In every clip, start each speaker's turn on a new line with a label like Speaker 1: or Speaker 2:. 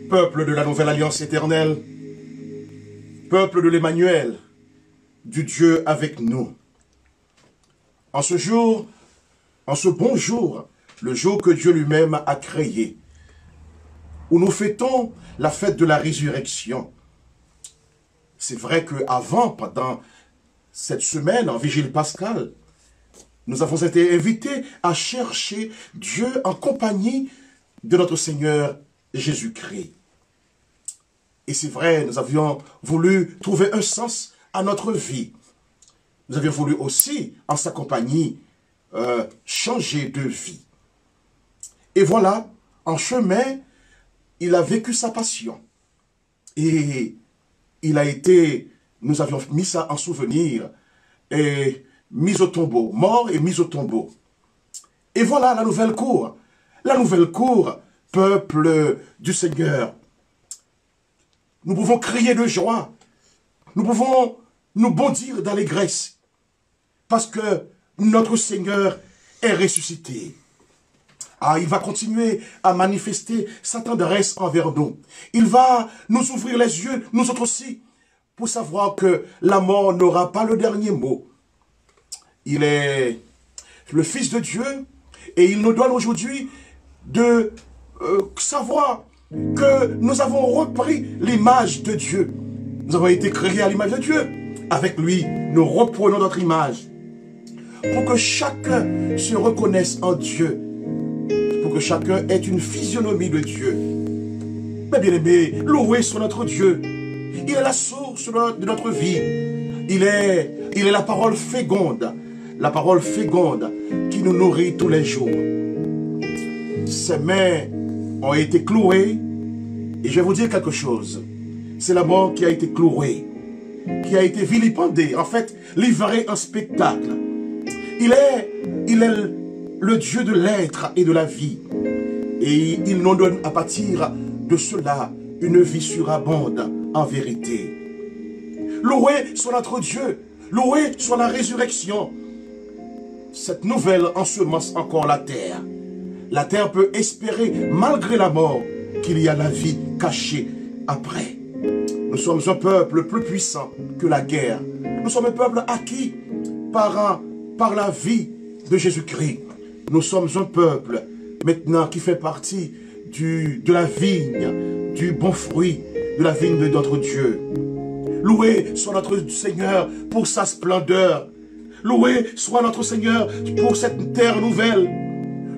Speaker 1: Peuple de la nouvelle alliance éternelle, peuple de l'Emmanuel, du Dieu avec nous. En ce jour, en ce bon jour, le jour que Dieu lui-même a créé, où nous fêtons la fête de la résurrection. C'est vrai qu'avant, pendant cette semaine en vigile pascale, nous avons été invités à chercher Dieu en compagnie de notre Seigneur Jésus-Christ. Et c'est vrai, nous avions voulu trouver un sens à notre vie. Nous avions voulu aussi, en sa compagnie, changer de vie. Et voilà, en chemin, il a vécu sa passion. Et il a été, nous avions mis ça en souvenir, et mis au tombeau, mort et mis au tombeau. Et voilà la nouvelle cour. La nouvelle cour, peuple du Seigneur. Nous pouvons crier de joie. Nous pouvons nous bondir d'allégresse. Parce que notre Seigneur est ressuscité. Ah, il va continuer à manifester sa tendresse envers nous. Il va nous ouvrir les yeux, nous autres aussi, pour savoir que la mort n'aura pas le dernier mot. Il est le Fils de Dieu et il nous donne aujourd'hui de savoir que nous avons repris l'image de Dieu. Nous avons été créés à l'image de Dieu. Avec lui, nous reprenons notre image. Pour que chacun se reconnaisse en Dieu. Pour que chacun ait une physionomie de Dieu. Mais bien aimé, loué soit notre Dieu. Il est la source de notre vie. Il est la parole féconde. La parole féconde qui nous nourrit tous les jours. Ses mains ont été clouées. Et je vais vous dire quelque chose. C'est la mort qui a été clouée. Qui a été vilipendée. En fait, livrée en spectacle. Il est le Dieu de l'être et de la vie. Et il nous donne à partir de cela une vie surabonde en vérité. Loué soit notre Dieu. Loué soit la résurrection. Cette nouvelle ensemence encore la terre. La terre peut espérer, malgré la mort, qu'il y a la vie cachée après. Nous sommes un peuple plus puissant que la guerre. Nous sommes un peuple acquis par la vie de Jésus-Christ. Nous sommes un peuple maintenant qui fait partie de la vigne, du bon fruit, de la vigne de notre Dieu. Loué soit notre Seigneur pour sa splendeur. Loué soit notre Seigneur pour cette terre nouvelle.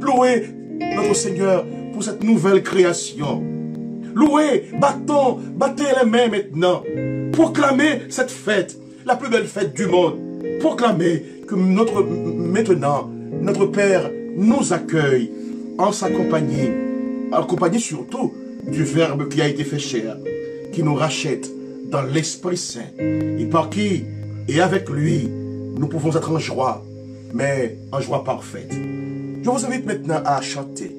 Speaker 1: Loué notre Seigneur pour cette nouvelle création. Loué, battez les mains maintenant. Proclamez cette fête, la plus belle fête du monde. Proclamez que maintenant, notre Père nous accueille en sa compagnie, accompagné surtout du Verbe qui a été fait chair, qui nous rachète dans l'Esprit Saint, et par qui, et avec lui, nous pouvons être en joie, mais en joie parfaite. Je vous invite maintenant à chanter.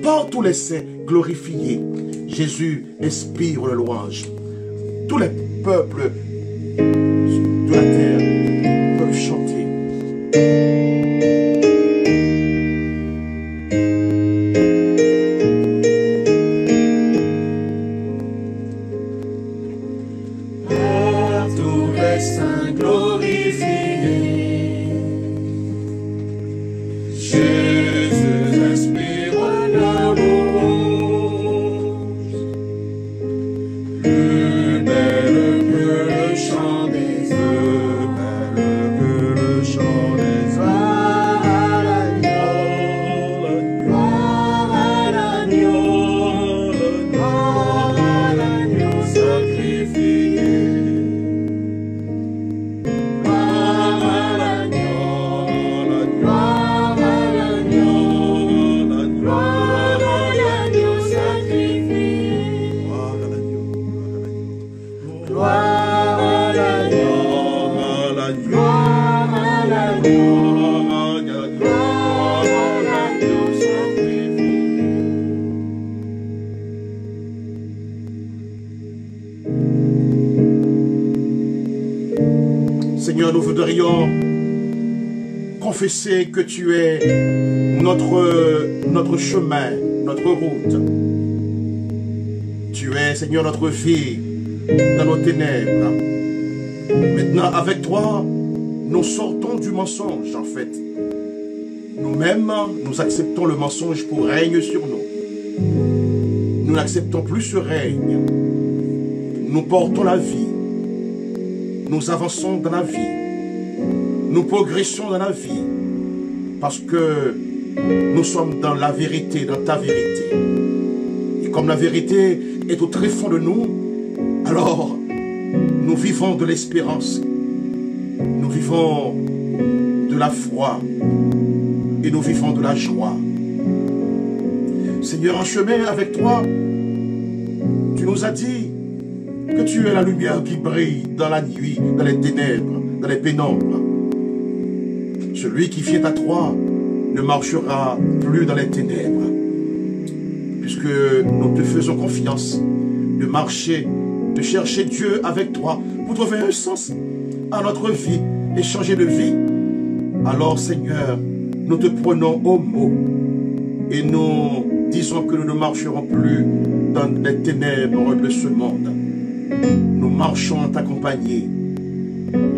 Speaker 1: Par tous les saints glorifiés, Jésus inspire le louange. Tous les peuples de la terre peuvent chanter.
Speaker 2: Par tous les saints glorifiés, Jésus inspire la louange. Plus belle que le chant des œufs, belle que le chant des gloire à l'agneau, gloire à l'agneau, gloire à l'agneau sacrifié. Gloire à l'agneau, gloire à l'agneau, gloire à l'agneau sacrifié. Gloire à l'agneau, gloire à l'agneau, gloire à l'agneau, gloire à l'agneau sacrifié.
Speaker 1: Seigneur, nous voudrions confesser que tu es notre chemin, notre route. Tu es, Seigneur, notre vie dans nos ténèbres. Maintenant, avec toi, nous sortons du mensonge, en fait. Nous-mêmes, nous acceptons le mensonge pour régner sur nous. Nous n'acceptons plus ce règne. Nous portons la vie. Nous avançons dans la vie. Nous progressons dans la vie. Parce que nous sommes dans la vérité, dans ta vérité. Et comme la vérité est au très fond de nous, alors nous vivons de l'espérance. Nous vivons de la foi. Et nous vivons de la joie. Seigneur, en chemin avec toi, tu nous as dit que tu es la lumière qui brille dans la nuit, dans les ténèbres, dans les pénombres. Celui qui vient à toi ne marchera plus dans les ténèbres, puisque nous te faisons confiance de marcher, de chercher Dieu avec toi pour trouver un sens à notre vie et changer de vie. Alors, Seigneur, nous te prenons au mot et nous disons que nous ne marcherons plus dans les ténèbres de ce monde. Nous marchons en ta compagnie,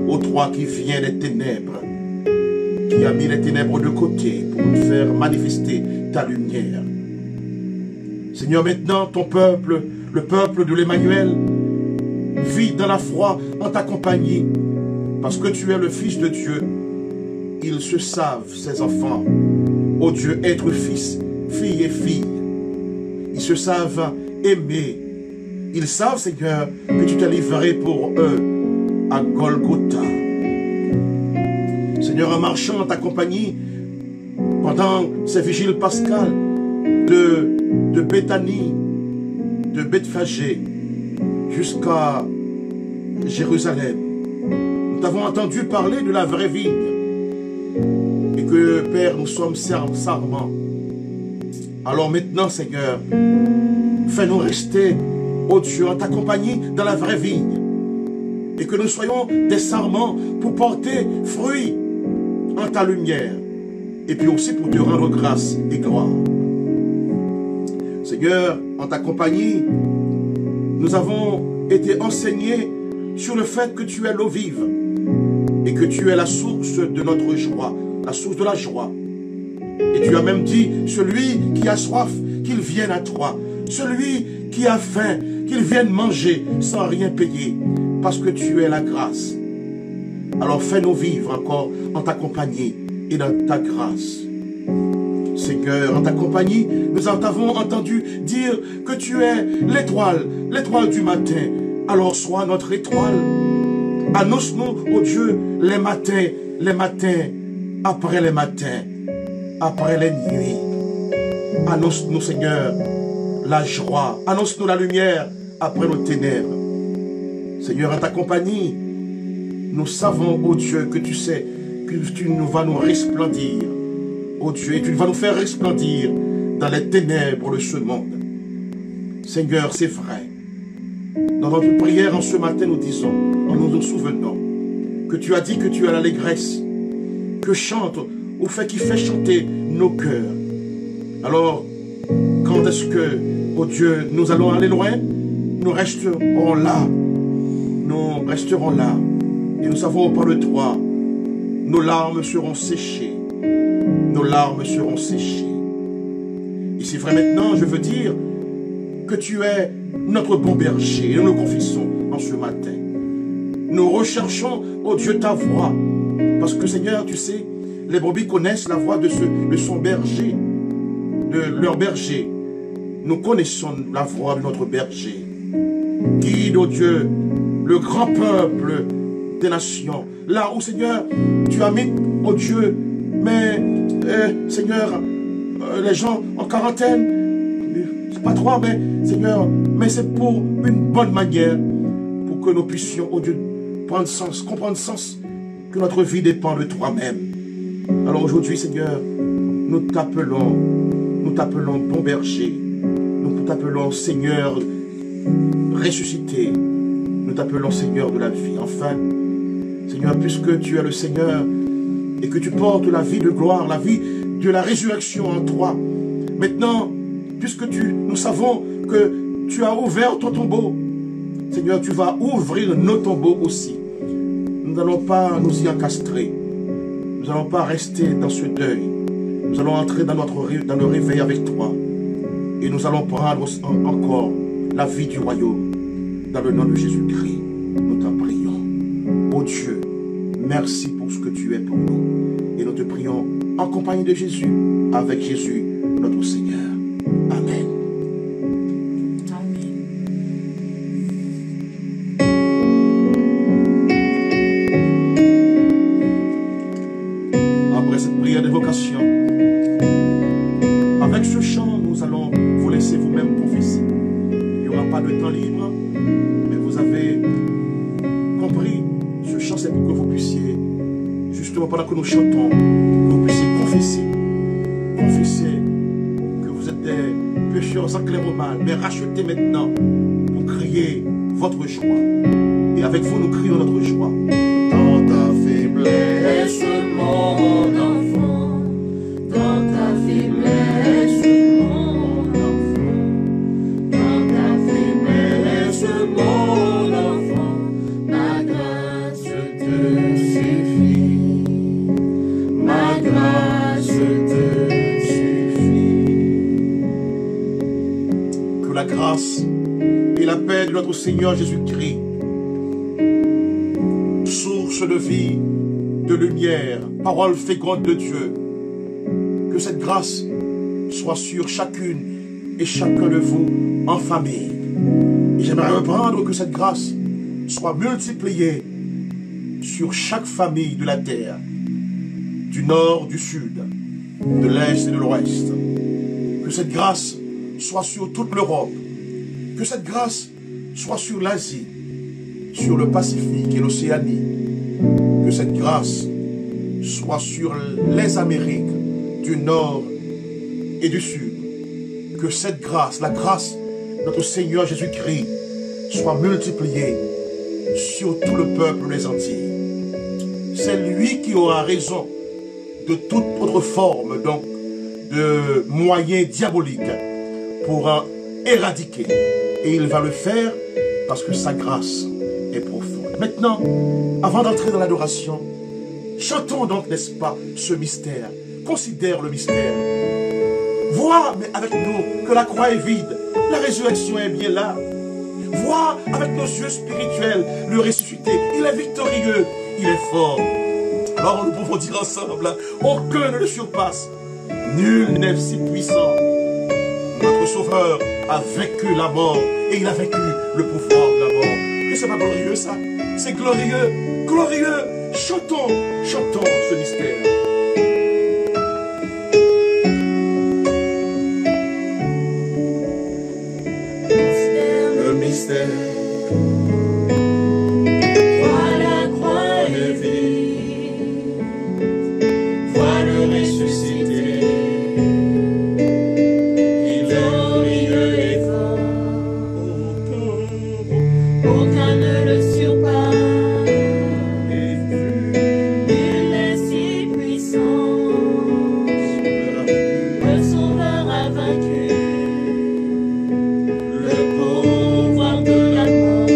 Speaker 1: ô toi qui viens des ténèbres, qui a mis les ténèbres de côté pour nous faire manifester ta lumière. Seigneur, maintenant ton peuple, le peuple de l'Emmanuel, vit dans la foi en ta compagnie, parce que tu es le Fils de Dieu. Ils se savent, ces enfants, ô Dieu, être fils, fille et fille. Ils se savent aimer. Ils savent, Seigneur, que tu t'es livré pour eux à Golgotha. Seigneur, en marchant en ta compagnie, pendant ces vigiles pascales de Béthanie, de Bethphagée, jusqu'à Jérusalem, nous t'avons entendu parler de la vraie vigne. Et que, Père, nous sommes sarments. Alors maintenant, Seigneur, fais-nous rester, ô Dieu, en ta compagnie dans la vraie vigne. Et que nous soyons des sarments pour porter fruit en ta lumière. Et puis aussi pour te rendre grâce et gloire. Seigneur, en ta compagnie, nous avons été enseignés sur le fait que tu es l'eau vive. Et que tu es la source de notre joie, la source de la joie. Et tu as même dit, celui qui a soif, qu'il vienne à toi. Celui qui a faim, qu'il vienne manger sans rien payer. Parce que tu es la grâce. Alors fais-nous vivre encore en ta compagnie et dans ta grâce. Seigneur, en ta compagnie, nous t'avons entendu dire que tu es l'étoile, l'étoile du matin. Alors sois notre étoile. Annonce-nous, ô Dieu, les matins, après les matins, après les nuits. Annonce-nous, Seigneur, la joie. Annonce-nous la lumière après nos ténèbres. Seigneur, en ta compagnie, nous savons, ô Dieu, que tu sais que tu vas nous resplendir. Ô Dieu, et tu vas nous faire resplendir dans les ténèbres de ce monde. Seigneur, c'est vrai. Dans notre prière en ce matin, nous disons, en nous souvenant, que tu as dit que tu as l'allégresse, que chante, ou fait qui fait chanter nos cœurs. Alors, quand est-ce que, oh Dieu, nous allons aller loin? Nous resterons là. Nous resterons là. Et nous savons par le toi, nos larmes seront séchées. Nos larmes seront séchées. Et c'est vrai maintenant, je veux dire que tu es notre bon berger. Et nous le confessons en ce matin. Nous recherchons, oh Dieu, ta voix. Parce que Seigneur, tu sais, les brebis connaissent la voix de son berger, de leur berger. Nous connaissons la voix de notre berger. Guide, oh Dieu, le grand peuple des nations. Là où, Seigneur, tu as mis, oh Dieu, mais, Seigneur, les gens en quarantaine, c'est pas trop, mais, Seigneur, mais c'est pour une bonne manière, pour que nous puissions, oh Dieu, prendre sens, comprendre sens, que notre vie dépend de toi-même. Alors aujourd'hui, Seigneur, nous t'appelons bon berger, nous t'appelons Seigneur ressuscité, nous t'appelons Seigneur de la vie. Enfin, Seigneur, puisque tu es le Seigneur et que tu portes la vie de gloire, la vie de la résurrection en toi, maintenant, puisque nous savons que Tu as ouvert ton tombeau. Seigneur, tu vas ouvrir nos tombeaux aussi. Nous n'allons pas nous y encastrer. Nous n'allons pas rester dans ce deuil. Nous allons entrer dans le réveil avec toi. Et nous allons prendre encore la vie du royaume. Dans le nom de Jésus-Christ, nous t'en prions. Ô Dieu, merci pour ce que tu es pour nous. Et nous te prions en compagnie de Jésus, avec Jésus, notre Seigneur. Amen. Après cette prière d'évocation, avec ce chant, nous allons vous laisser vous-même confesser. Il n'y aura pas de temps libre, mais vous avez compris, ce chant c'est pour que vous puissiez, justement pendant que nous chantons, que vous puissiez confesser. Confesser que vous êtes des pécheurs enclins au mal, mais rachetés maintenant pour crier votre joie. Et avec vous, nous crions notre joie.
Speaker 2: Dans ta faiblesse, mon enfant, dans ta faiblesse, mon enfant, dans ta faiblesse, mon enfant, ma grâce te suffit, ma grâce te suffit.
Speaker 1: Que la grâce et la paix de notre Seigneur Jésus-Christ, source de vie, de lumière, parole féconde de Dieu, que cette grâce soit sur chacune et chacun de vous en famille. Et j'aimerais reprendre que cette grâce soit multipliée sur chaque famille de la terre, du nord, du sud, de l'est et de l'ouest. Que cette grâce soit sur toute l'Europe, que cette grâce soit sur l'Asie, sur le Pacifique et l'Océanie, que cette grâce soit sur les Amériques du Nord et du Sud, que cette grâce, la grâce de notre Seigneur Jésus-Christ, soit multipliée sur tout le peuple des Antilles. C'est lui qui aura raison de toute autre forme, donc, de moyens diaboliques pour éradiquer. Et il va le faire parce que sa grâce est profonde. Maintenant, avant d'entrer dans l'adoration, chantons donc, n'est-ce pas, ce mystère. Considère le mystère. Vois mais avec nous que la croix est vide, la résurrection est bien là. Vois avec nos yeux spirituels le ressuscité. Il est victorieux, il est fort. Alors nous pouvons dire ensemble, aucun ne le surpasse. Nul n'est si puissant. Notre Sauveur a vaincu la mort et il a vaincu le pouvoir de la mort. Et c'est pas glorieux ça? C'est glorieux, glorieux. Chantons, chantons ce mystère.
Speaker 2: Le mystère. Vois la croix de vie, vois le ressuscité, glorieux et fort. Aucun ne le surpasse. Nul n'est si puissant. Le Sauveur a vaincu le pouvoir de la mort.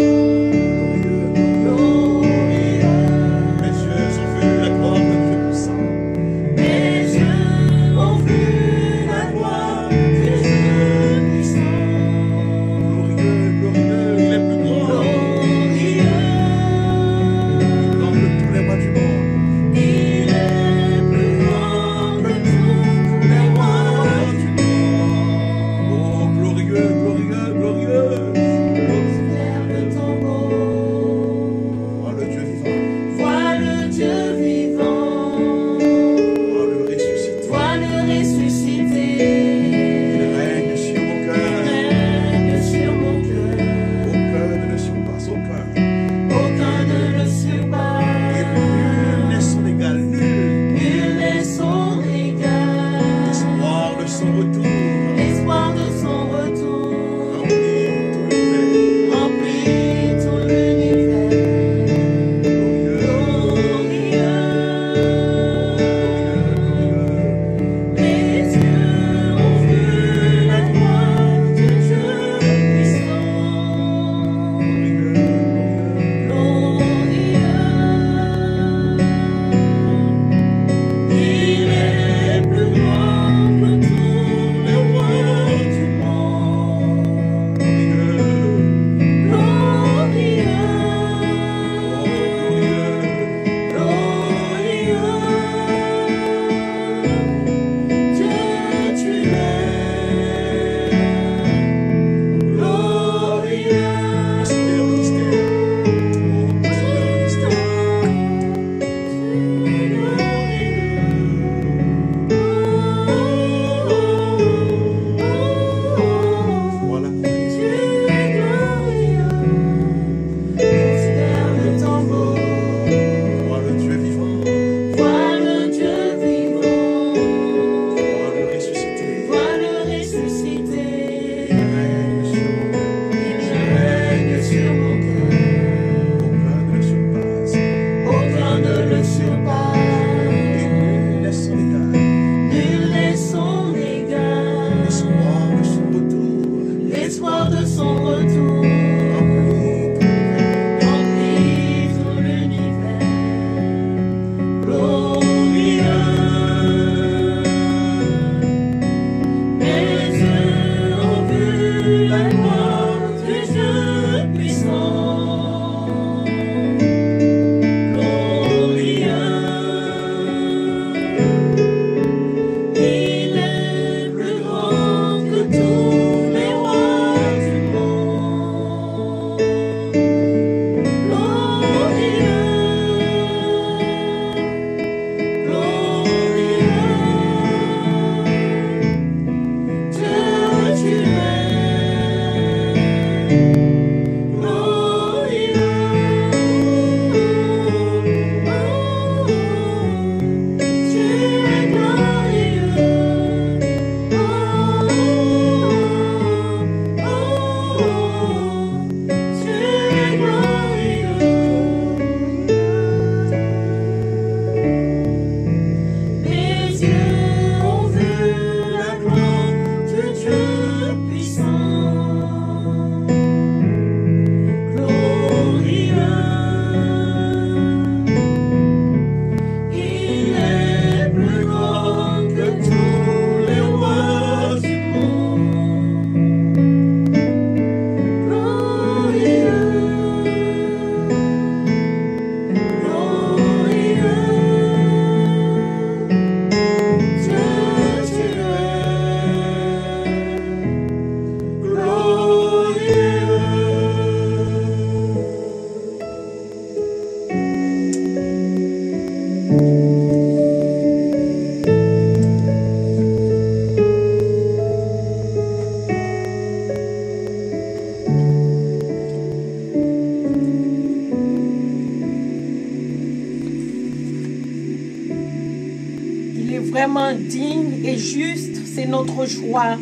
Speaker 3: vraiment digne et juste, c'est notre joie,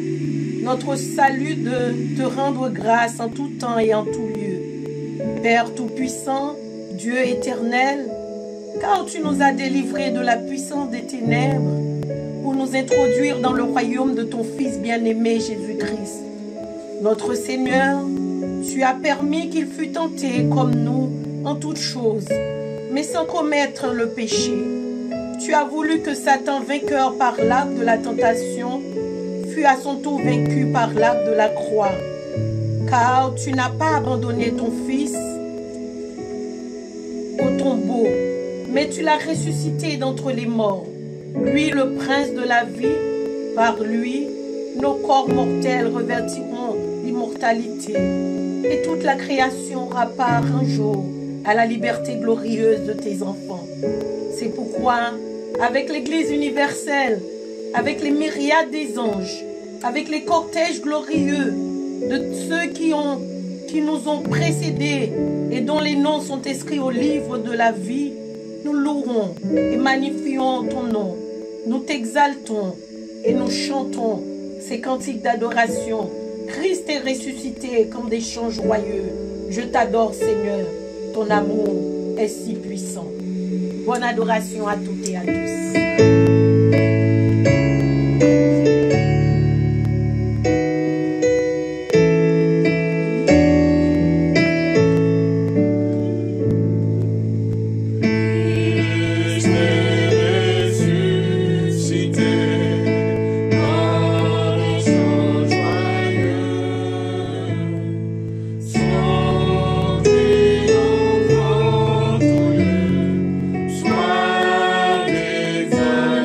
Speaker 3: notre salut de te rendre grâce en tout temps et en tout lieu. Père Tout-Puissant, Dieu éternel, car tu nous as délivrés de la puissance des ténèbres pour nous introduire dans le royaume de ton Fils bien-aimé Jésus-Christ. Notre Seigneur, tu as permis qu'il fût tenté comme nous en toutes choses, mais sans commettre le péché. Tu as voulu que Satan, vainqueur par l'acte de la tentation, fût à son tour vaincu par l'acte de la croix. Car tu n'as pas abandonné ton Fils au tombeau, mais tu l'as ressuscité d'entre les morts. Lui, le prince de la vie, par lui, nos corps mortels revêtiront l'immortalité. Et toute la création aura part un jour à la liberté glorieuse de tes enfants. C'est pourquoi, avec l'Église universelle, avec les myriades des anges, avec les cortèges glorieux de ceux qui nous ont précédés et dont les noms sont inscrits au livre de la vie, nous louerons et magnifions ton nom. Nous t'exaltons et nous chantons ces cantiques d'adoration. Christ est ressuscité comme des chants joyeux. Je t'adore, Seigneur. Ton amour est si puissant. Bonne adoration à toutes et à tous.
Speaker 2: Sois exalté.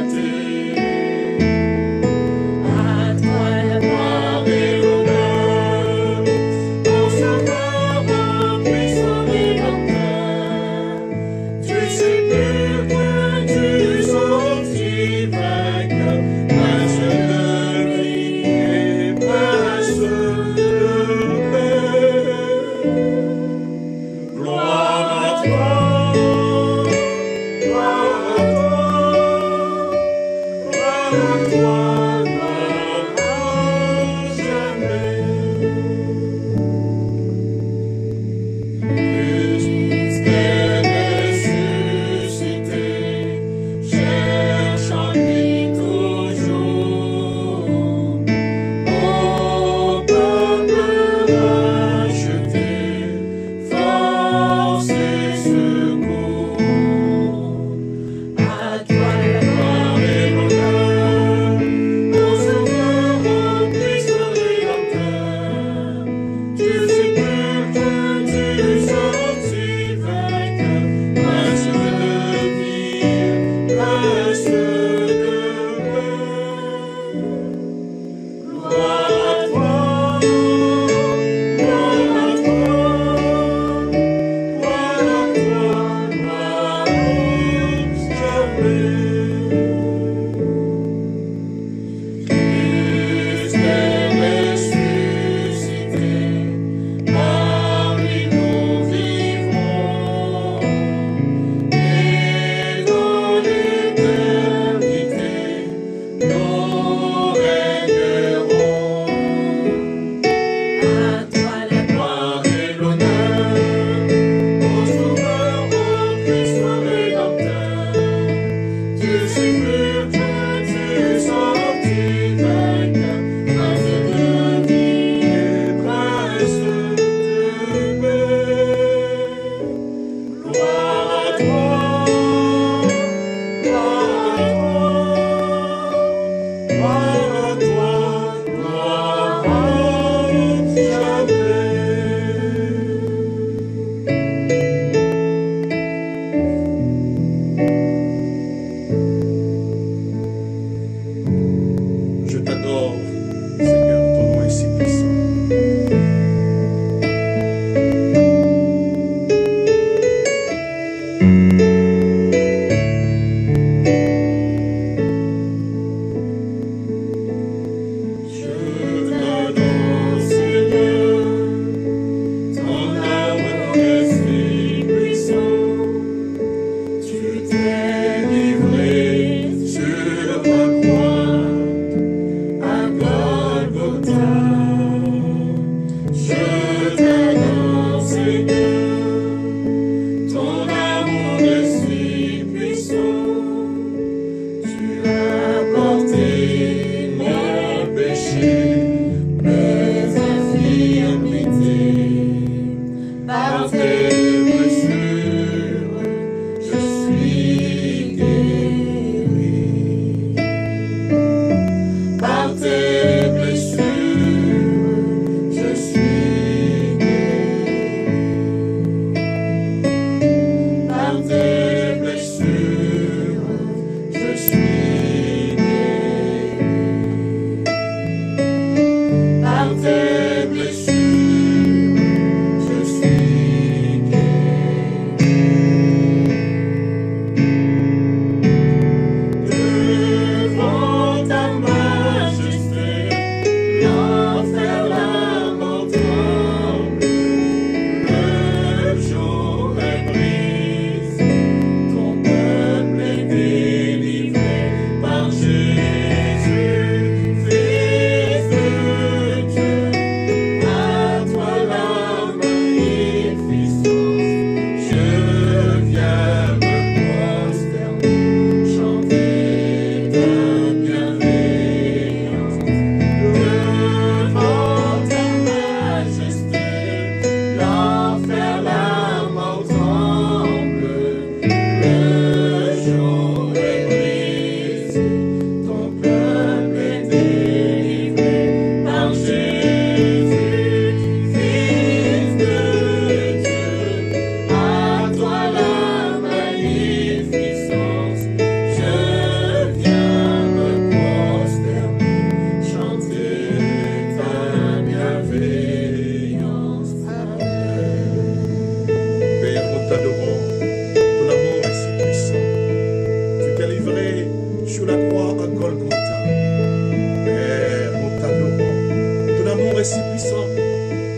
Speaker 1: es si puissant.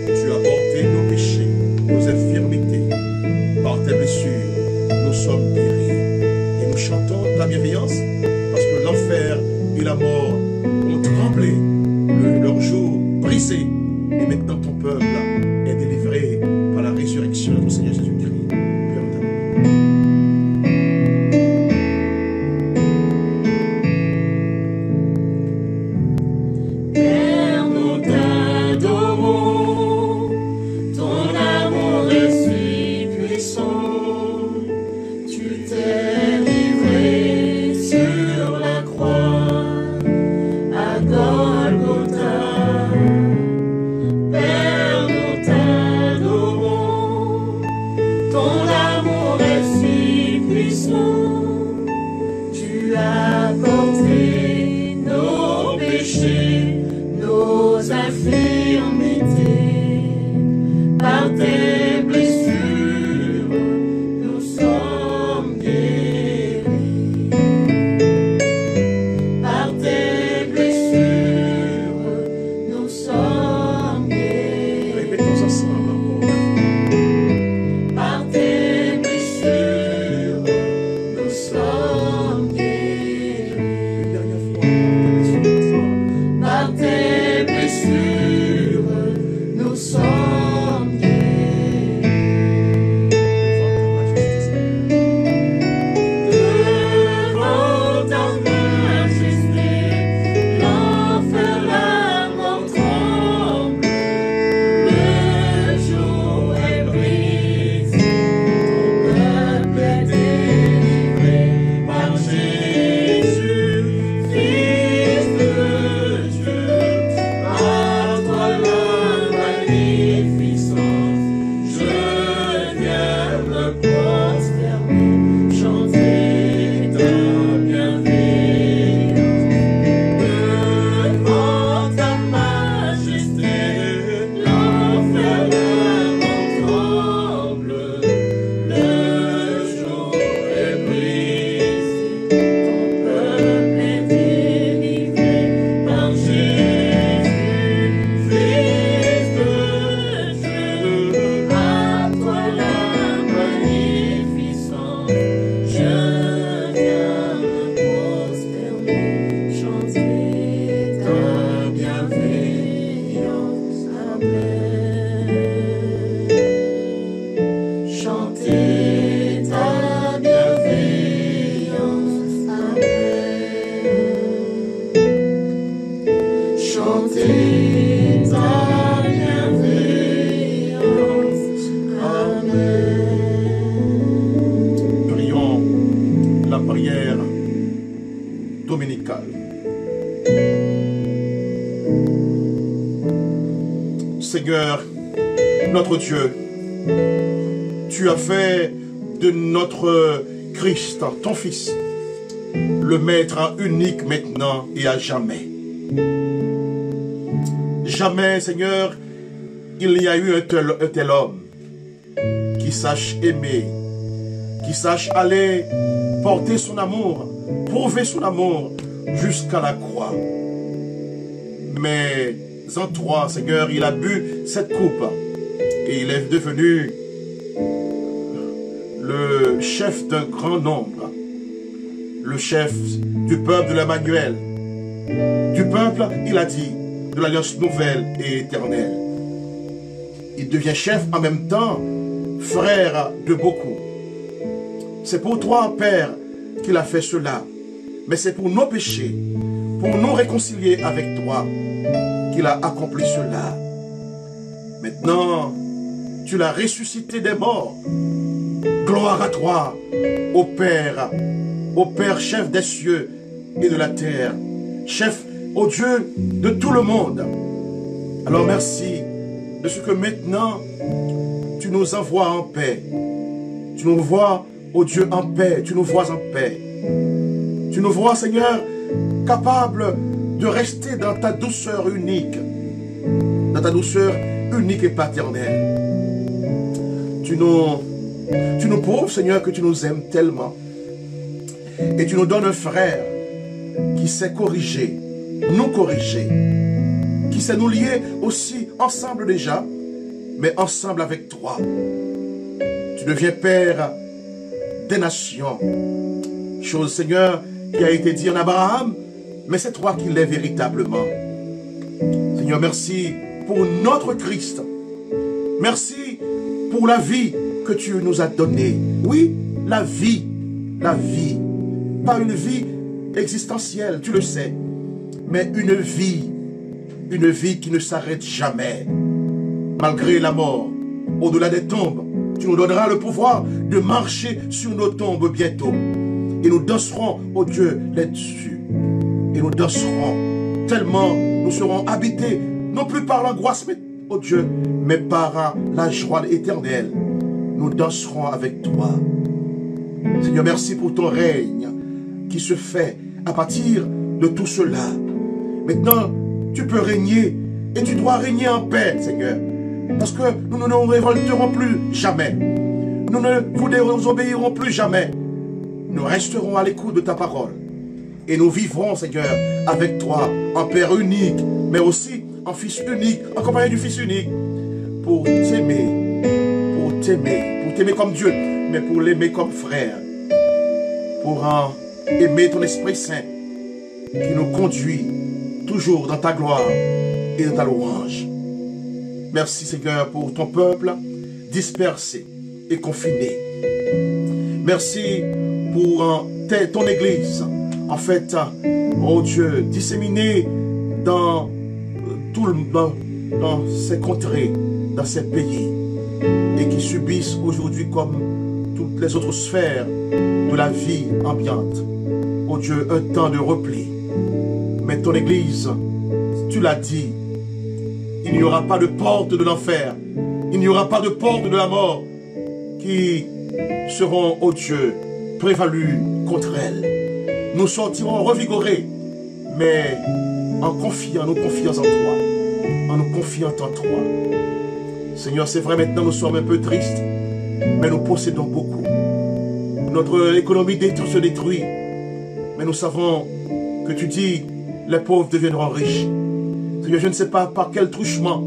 Speaker 1: Tu as porté nos péchés, nos infirmités. Par tes blessures, nous sommes guéris. Et nous chantons ta bienveillance parce que l'enfer et la mort ont tremblé, leur jour brisé. Et maintenant ton peuple est délivré par la résurrection de notre Seigneur Jésus-Christ.
Speaker 2: Père, nous t'adorons, ton amour est si puissant. Tu t'es livré sur la croix à Golgotha. Père, nous t'adorons, ton amour est si puissant. Tu as porté nos péchés, nos infirmités. Par tes blessures, nous sommes guéris. Par tes blessures, nous sommes guéris.
Speaker 1: Répétons ensemble encore.
Speaker 2: Par tes blessures, nous sommes guéris.
Speaker 1: Une dernière fois, ensemble.
Speaker 2: Par tes blessures, nous sommes guéris.
Speaker 1: Devant ta majesté.
Speaker 2: Devant ta majesté, l'enfer, la mort tremble. Le jour est brisé, ton peuple est délivré par Jésus, Fils de Dieu. À toi la magnificence, je viens me prosterner, chanter ta bienveillance. Devant ta majesté, l'enfer, la mort tremble. Le jour est brisé, ton peuple est délivré par Jésus, Fils de Dieu. À toi la magnificence, je viens me prosterner, chanter ta bienveillance. Amen. Chanter ta bienveillance. Amen. Chanter ta bienveillance. Amen.
Speaker 1: Prions la prière dominicale. Seigneur, notre Dieu, tu as fait de notre Christ, ton Fils, le Maître unique maintenant et à jamais. Jamais, Seigneur, il n'y a eu un tel homme qui sache aimer, qui sache aller porter son amour, prouver son amour jusqu'à la croix. Mais en toi, Seigneur, il a bu cette coupe et il est devenu le chef d'un grand nombre, le chef du peuple de l'Emmanuel, du peuple, il a dit, de l'alliance nouvelle et éternelle. Il devient chef en même temps, frère de beaucoup. C'est pour toi, Père, qu'il a fait cela. Mais c'est pour nos péchés, pour nous réconcilier avec toi, qu'il a accompli cela. Maintenant, tu l'as ressuscité des morts. Gloire à toi, ô Père chef des cieux et de la terre, chef, ô Dieu de tout le monde. Alors merci de ce que maintenant, tu nous envoies en paix. Tu nous vois, ô Dieu, en paix. Tu nous vois en paix. Tu nous vois, Seigneur, capables de rester dans ta douceur unique. Dans ta douceur unique et paternelle. Tu nous prouves, Seigneur, que tu nous aimes tellement. Et tu nous donnes un frère qui sait corriger, nous corriger, qui sait nous lier aussi ensemble déjà, mais ensemble avec toi. Tu deviens Père des nations. Chose, Seigneur, qui a été dit en Abraham, mais c'est toi qui l'es véritablement. Seigneur, merci pour notre Christ. Merci pour la vie que tu nous as donnée. Oui, la vie. La vie. Pas une vie existentielle, tu le sais, mais une vie qui ne s'arrête jamais. Malgré la mort, au-delà des tombes, tu nous donneras le pouvoir de marcher sur nos tombes bientôt. Et nous danserons, oh Dieu, là-dessus. Et nous danserons tellement nous serons habités, non plus par l'angoisse, mais, oh Dieu, mais par la joie éternelle. Nous danserons avec toi. Seigneur, merci pour ton règne qui se fait à partir de tout cela. Maintenant, tu peux régner et tu dois régner en paix, Seigneur. Parce que nous ne nous révolterons plus jamais. Nous ne vous désobéirons plus jamais. Nous resterons à l'écoute de ta parole. Et nous vivrons, Seigneur, avec toi, en Père unique, mais aussi en Fils unique, accompagné du Fils unique, pour t'aimer comme Dieu, mais pour l'aimer comme frère, pour aimer ton Esprit Saint, qui nous conduit toujours dans ta gloire et dans ta louange. Merci, Seigneur, pour ton peuple dispersé et confiné. Merci pour ton Église, en fait, oh Dieu, disséminée dans ces contrées, dans ces pays, et qui subissent aujourd'hui, comme toutes les autres sphères de la vie ambiante, oh Dieu, un temps de repli. Mais ton Église, tu l'as dit, il n'y aura pas de porte de l'enfer, il n'y aura pas de porte de la mort qui seront, oh Dieu, prévalues contre elle. Nous sortirons revigorés, mais en confiant, nous confions en toi, en nous confiant en toi. Seigneur, c'est vrai, maintenant nous sommes un peu tristes, mais nous possédons beaucoup. Notre économie se détruit, mais nous savons que tu dis, les pauvres deviendront riches. Seigneur, je ne sais pas par quel truchement,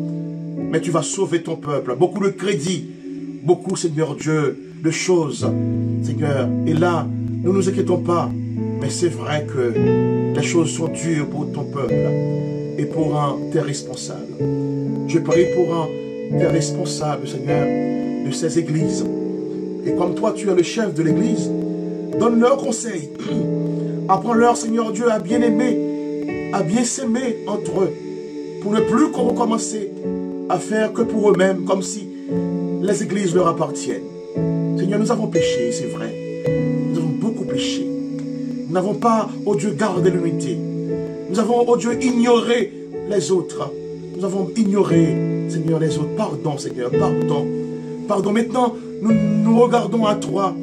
Speaker 1: mais tu vas sauver ton peuple. Beaucoup de crédits, beaucoup, Seigneur Dieu, de choses, Seigneur. Et là, nous ne nous inquiétons pas, mais c'est vrai que les choses sont dures pour ton peuple et pour tes responsables. Je prie pour tes responsables, Seigneur, de ces églises. Et comme toi, tu es le chef de l'église, donne-leur conseil. Apprends-leur, Seigneur Dieu, à bien aimer, à bien s'aimer entre eux, pour ne plus recommencer à faire que pour eux-mêmes, comme si les églises leur appartiennent. Seigneur, nous avons péché, c'est vrai. Nous avons beaucoup péché. Nous n'avons pas, oh Dieu, gardé l'unité. Nous avons, oh Dieu, ignoré les autres. Nous avons ignoré, Seigneur, les autres. Pardon, Seigneur, pardon. Pardon. Maintenant, nous regardons à toi.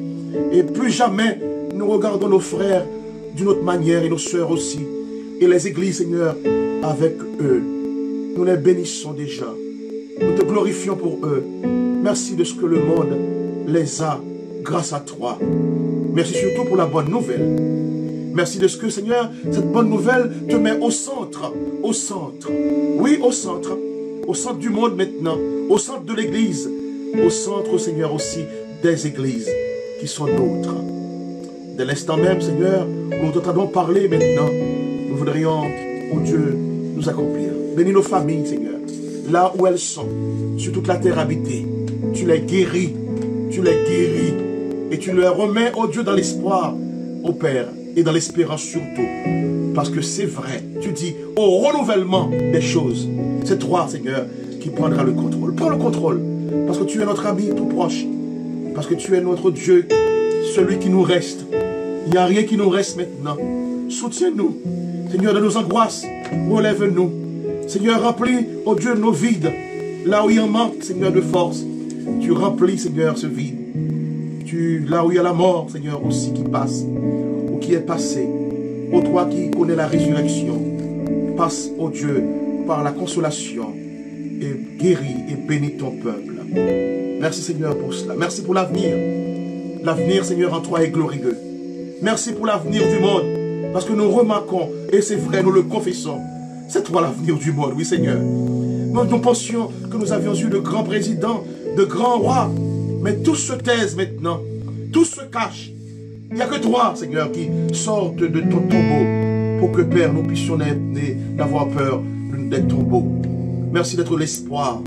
Speaker 1: Et plus jamais, nous regardons nos frères d'une autre manière et nos sœurs aussi. Et les églises, Seigneur, avec eux. Nous les bénissons déjà. Nous te glorifions pour eux. Merci de ce que le monde les a grâce à toi. Merci surtout pour la bonne nouvelle. Merci de ce que, Seigneur, cette bonne nouvelle te met au centre. Au centre. Oui, au centre. Au centre du monde maintenant. Au centre de l'église. Au centre, Seigneur, aussi des églises qui sont nôtres. Dès l'instant même, Seigneur, où nous t'entendons parler maintenant, nous voudrions, oh Dieu, nous accomplir. Bénis nos familles, Seigneur, là où elles sont, sur toute la terre habitée. Tu les guéris, et tu leur remets, oh Dieu, dans l'espoir, oh Père, et dans l'espérance surtout. Parce que c'est vrai, tu dis, au renouvellement des choses, c'est toi, Seigneur, qui prendra le contrôle. Prends le contrôle, parce que tu es notre ami tout proche, parce que tu es notre Dieu, celui qui nous reste. Il n'y a rien qui nous reste maintenant. Soutiens-nous, Seigneur, de nos angoisses, relève-nous. Seigneur, remplis, oh Dieu, nos vides. Là où il en manque, Seigneur, de force, tu remplis, Seigneur, ce vide. Là où il y a la mort, Seigneur, aussi qui passe, ou qui est passé. Ô toi qui connais la résurrection, passe, ô Dieu, par la consolation, et guéris et bénis ton peuple. Merci, Seigneur, pour cela. Merci pour l'avenir. L'avenir, Seigneur, en toi est glorieux. Merci pour l'avenir du monde, parce que nous remarquons, et c'est vrai, nous le confessons, C'est toi l'avenir du monde, oui Seigneur. Nous pensions que nous avions eu de grands présidents, de grands rois, mais tous se taisent maintenant, tous se cachent. Il n'y a que toi, Seigneur, qui sortent de ton tombeau pour que, Père, nous puissions n'avoir peur d'être tombeau. Merci d'être l'espoir.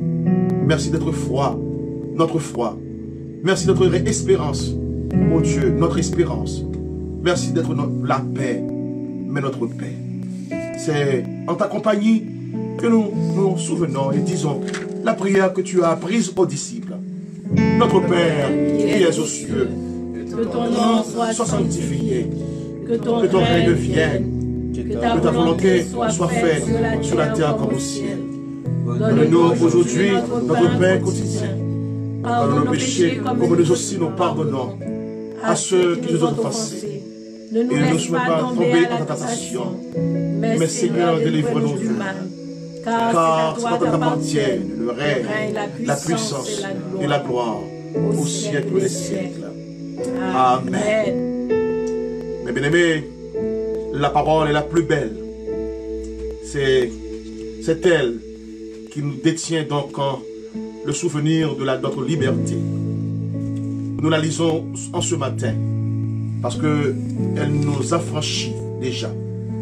Speaker 1: Merci d'être notre foi. Merci d'être espérance, mon Dieu, notre espérance. Merci d'être la paix, mais notre paix. C'est en ta compagnie que nous nous souvenons et disons la prière que tu as apprise aux disciples. Notre Père qui es aux cieux,
Speaker 3: que ton nom soit
Speaker 1: sanctifié,
Speaker 3: que ton
Speaker 1: règne vienne,
Speaker 3: que
Speaker 1: que ta volonté soit faite sur la terre comme au ciel. Donne-nous aujourd'hui notre pain quotidien. Pardonne nos péchés comme nous aussi nous pardonnons à ceux qui nous ont offensés.
Speaker 3: Ne nous
Speaker 1: Et ne nous
Speaker 3: laisse
Speaker 1: sois
Speaker 3: pas tomber à la
Speaker 1: tentation,
Speaker 3: mais
Speaker 1: Seigneur, délivre-nous du mal. Car c'est à toi qu'appartiennent le règne, la puissance et la gloire au siècle des siècles. Amen. Mes bien-aimés, la parole est la plus belle. C'est elle qui nous détient donc le souvenir de notre liberté. Nous la lisons en ce matin parce qu'elle nous affranchit déjà.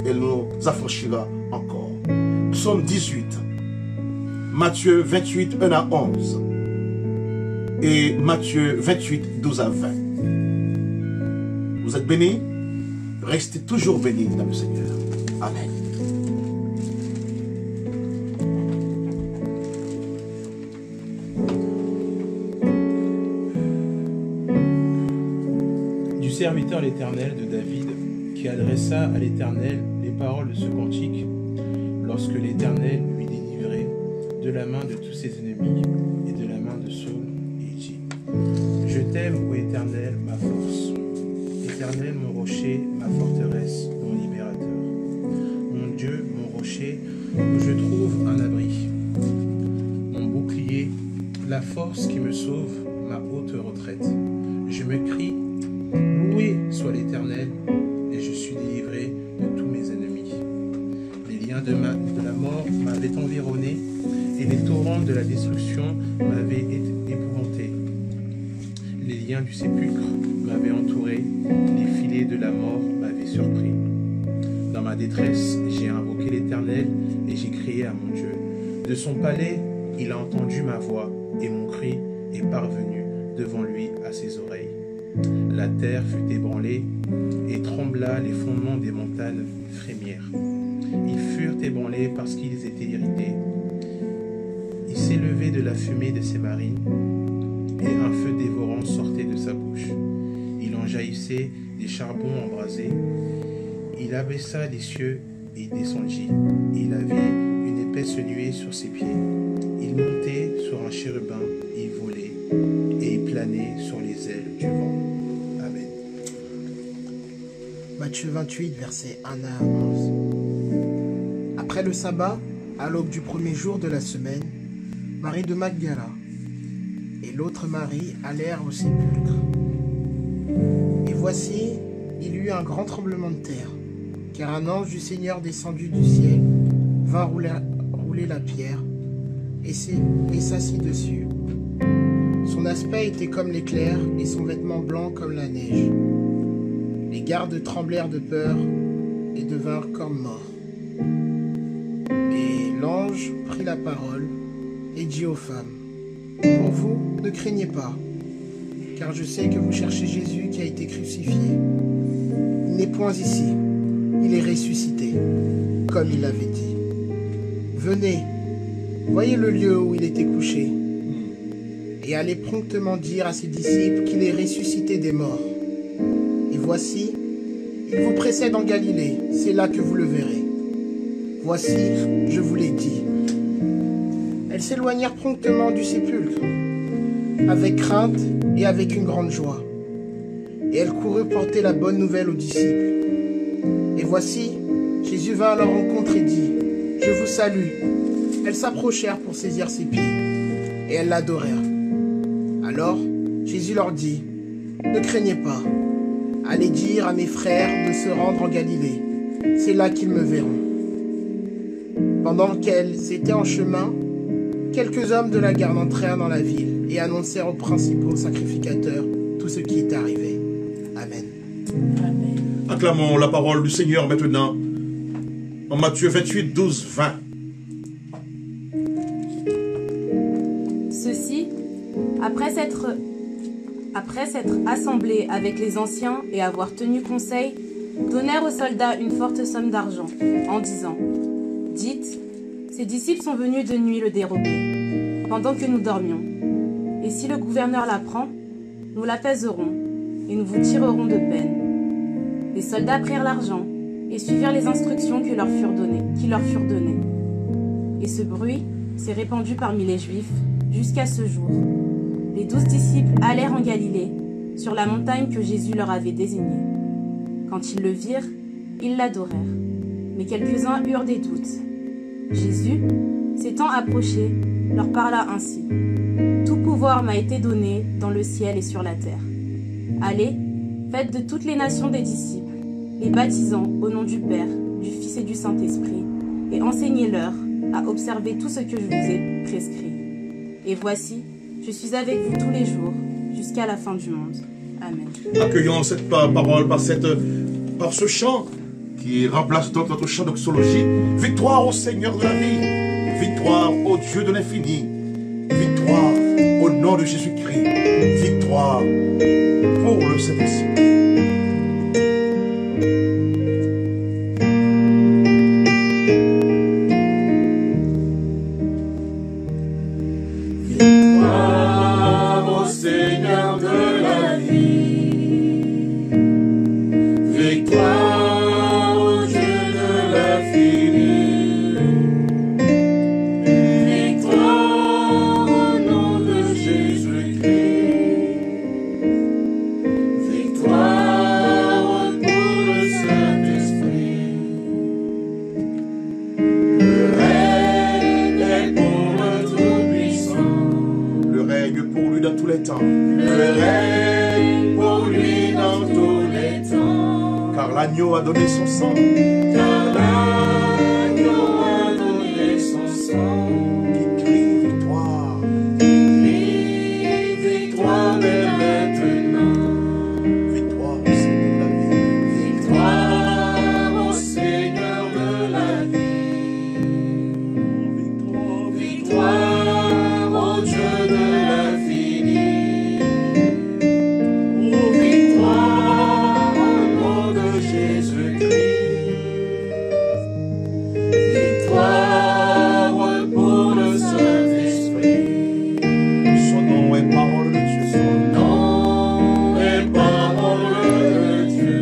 Speaker 1: Elle nous affranchira encore. Psaume 18, Matthieu 28, 1 à 11 et Matthieu 28, 12 à 20. Vous êtes bénis? Restez toujours bénis dans le Seigneur. Amen.
Speaker 4: Du serviteur l'Éternel de David, qui adressa à l'Éternel les paroles de ce cantique, lorsque l'Éternel lui délivrait de la main de tous ses ennemis et de la main de Saul, et dit: Je t'aime, ô Éternel, ma force. Éternel, mon rocher, ma forteresse, mon libérateur. Mon Dieu, mon rocher, où je trouve un abri. Mon bouclier, la force qui me sauve, ma haute retraite. Je me crie: loué soit l'Éternel, et je suis délivré de tous mes ennemis. Les liens de la mort m'avaient environné, et les torrents de la destruction m'avaient épouvanté. Les liens du sépulcre m'avaient entouré, les filets de la mort m'avaient surpris. Dans ma détresse, j'ai invoqué l'Éternel, et j'ai crié à mon Dieu. De son palais, il a entendu ma voix, et mon cri est parvenu devant lui à ses oreilles. La terre fut ébranlée, et trembla, les fondements des montagnes frémirent. Ils furent ébranlés parce qu'ils étaient irrités. Il s'élevait de la fumée de ses marines, et un feu dévorant sortait de sa bouche. Il en jaillissait des charbons embrasés. Il abaissa les cieux et il descendit. Il avait une épaisse nuée sur ses pieds. Il montait sur un chérubin, il volait, et il planait sur les ailes du vent. Amen.
Speaker 5: Matthieu 28, versets 1 à 11. Après le sabbat, à l'aube du premier jour de la semaine, Marie de Magdala et l'autre Marie allèrent au sépulcre. Et voici, il y eut un grand tremblement de terre, car un ange du Seigneur descendu du ciel vint rouler la pierre et s'assit dessus. Son aspect était comme l'éclair et son vêtement blanc comme la neige. Les gardes tremblèrent de peur et devinrent comme morts. Et l'ange prit la parole et dit aux femmes: Pour vous, ne craignez pas, car je sais que vous cherchez Jésus qui a été crucifié. Il n'est point ici, il est ressuscité, comme il l'avait dit. Venez, voyez le lieu où il était couché, et allez promptement dire à ses disciples qu'il est ressuscité des morts. Et voici, il vous précède en Galilée, c'est là que vous le verrez. Voici, je vous l'ai dit. Elles s'éloignèrent promptement du sépulcre, avec crainte et avec une grande joie. Et elles coururent porter la bonne nouvelle aux disciples. Et voici, Jésus vint à leur rencontre et dit: Je vous salue. Elles s'approchèrent pour saisir ses pieds, et elles l'adorèrent. Alors, Jésus leur dit: Ne craignez pas. Allez dire à mes frères de se rendre en Galilée. C'est là qu'ils me verront. Pendant qu'elles étaient en chemin, quelques hommes de la garde entrèrent dans la ville et annoncèrent aux principaux sacrificateurs tout ce qui était arrivé. Amen.
Speaker 2: Amen.
Speaker 1: Acclamons la parole du Seigneur maintenant. En Matthieu 28, 12, 20.
Speaker 6: Ceux-ci, après s'être assemblés avec les anciens et avoir tenu conseil, donnèrent aux soldats une forte somme d'argent, en disant « Dites, ces disciples sont venus de nuit le dérober, pendant que nous dormions. Et si le gouverneur l'apprend, nous l'apaiserons, et nous vous tirerons de peine. » Les soldats prirent l'argent et suivirent les instructions qui leur furent données. Et ce bruit s'est répandu parmi les Juifs jusqu'à ce jour. Les 12 disciples allèrent en Galilée, sur la montagne que Jésus leur avait désignée. Quand ils le virent, ils l'adorèrent, mais quelques-uns eurent des doutes. Jésus, s'étant approché, leur parla ainsi. « Tout pouvoir m'a été donné dans le ciel et sur la terre. Allez, faites de toutes les nations des disciples, les baptisant au nom du Père, du Fils et du Saint-Esprit, et enseignez-leur à observer tout ce que je vous ai prescrit. Et voici, je suis avec vous tous les jours, jusqu'à la fin du monde. Amen. »
Speaker 1: Accueillons cette parole par ce chant qui remplace notre chant d'oxologie. Victoire au Seigneur de la vie, victoire au Dieu de l'infini, victoire au nom de Jésus-Christ, victoire pour le Saint-Esprit.
Speaker 2: Victoire au Seigneur de la vie, victoire au Dieu de l'infini, victoire au nom de Jésus-Christ, victoire pour le Saint-Esprit. Le règne est pour le Tout-Puissant.
Speaker 1: Le règne pour lui dans tous les temps,
Speaker 2: Le règne pour lui dans tous les temps,
Speaker 1: car l'agneau a donné son sang.
Speaker 2: car l'agneau a donné son sang.
Speaker 1: Qui crie victoire,
Speaker 2: Crie victoire dès maintenant,
Speaker 1: victoire au Seigneur de la vie,
Speaker 2: victoire au Seigneur de la vie, victoire au Dieu de l'infini, victoire au nom de Jésus-Christ, victoire pour le Saint-Esprit.
Speaker 1: son nom est parole de Dieu.
Speaker 2: Son nom est parole de Dieu.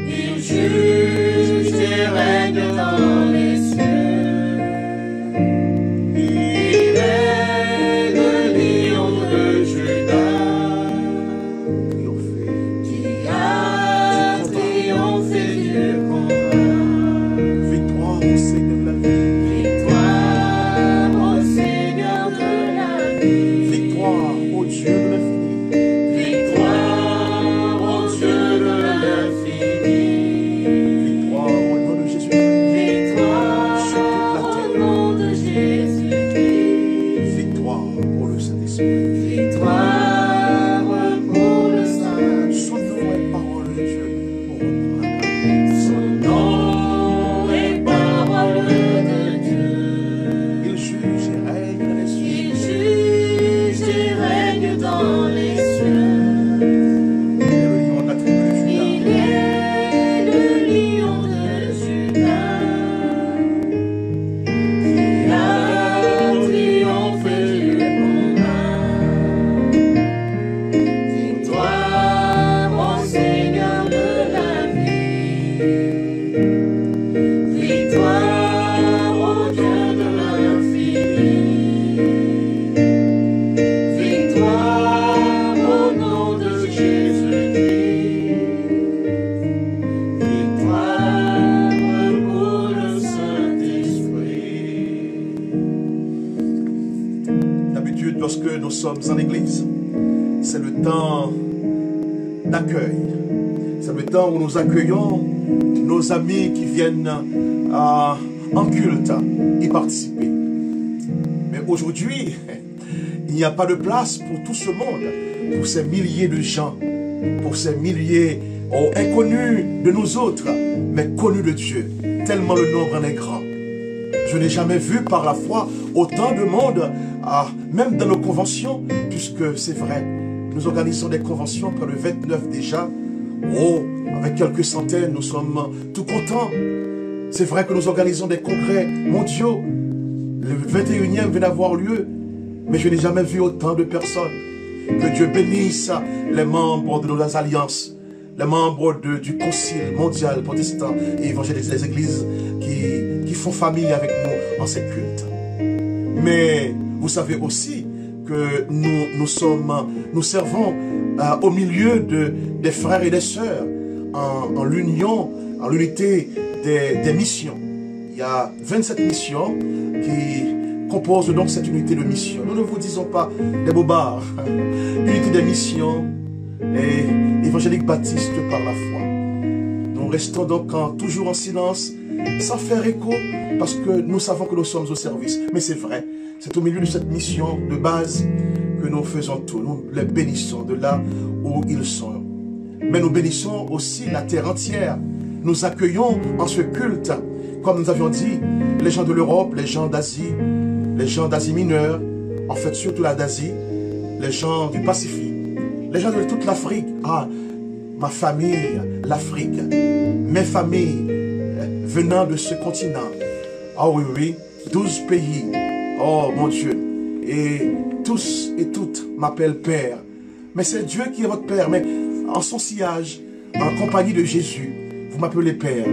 Speaker 2: Il juge et règne dans les cieux. Il est le lion de Judas qui a triomphé du combat.
Speaker 1: Victoire au Seigneur de la vie,
Speaker 2: Victoire au Seigneur de la vie.
Speaker 1: victoire au Dieu de l'infini,
Speaker 2: Victoire au Dieu de l'infini.
Speaker 1: victoire au nom de Jésus-Christ,
Speaker 2: Victoire au nom de Jésus-Christ.
Speaker 1: victoire pour le Saint-Esprit.
Speaker 2: Victoire pour le
Speaker 1: Son nom est
Speaker 2: Saint-Esprit.
Speaker 1: parole de Dieu pour reprendre.
Speaker 2: Son nom est parole de Dieu.
Speaker 1: Il juge et règne dans les cieux.
Speaker 2: Il juge et règne dans les cieux.
Speaker 1: Il est le lion de la tribu de
Speaker 2: Il
Speaker 1: Juda.
Speaker 2: est le lion de Judas qui a triomphé du combat. Victoire au Seigneur de la vie. Victoire au Dieu de l'infini. Victoire au nom de Jésus-Christ. Victoire pour le Saint-Esprit.
Speaker 1: D'habitude, lorsque nous sommes en église, c'est le temps d'accueil. C'est le temps où nous accueillons nos amis qui viennent en culte y participer. Mais aujourd'hui, il n'y a pas de place pour tout ce monde, pour ces milliers de gens, pour ces milliers inconnus de nous autres, mais connus de Dieu, tellement le nombre en est grand. Je n'ai jamais vu par la foi autant de monde, même dans nos conventions, puisque c'est vrai, nous organisons des conventions, près de 29 déjà. Oh, avec quelques centaines, nous sommes tout contents. C'est vrai que nous organisons des congrès mondiaux. Le 21e vient d'avoir lieu, mais je n'ai jamais vu autant de personnes. Que Dieu bénisse les membres de nos alliances, les membres du Concile mondial protestant et évangélique des églises qui font famille avec nous en ces cultes. Mais vous savez aussi que nous servons au milieu des frères et des sœurs en l'union, en l'unité des missions. Il y a 27 missions qui composent donc cette unité de mission. Nous ne vous disons pas des bobards. Unité des missions et évangélique baptiste par la foi. Nous restons donc toujours en silence, sans faire écho, parce que nous savons que nous sommes au service. Mais c'est vrai, c'est au milieu de cette mission de base que nous faisons tout. Nous les bénissons de là où ils sont. Mais nous bénissons aussi la terre entière. Nous accueillons en ce culte, comme nous avions dit, les gens de l'Europe, les gens d'Asie mineure, en fait surtout d'Asie, les gens du Pacifique, les gens de toute l'Afrique. Ah, ma famille, l'Afrique, mes familles venant de ce continent. Ah oui, oui, 12 pays. Oh mon Dieu. Et tous et toutes m'appellent Père. Mais c'est Dieu qui est votre Père. Mais en son sillage, en compagnie de Jésus, vous m'appelez Père.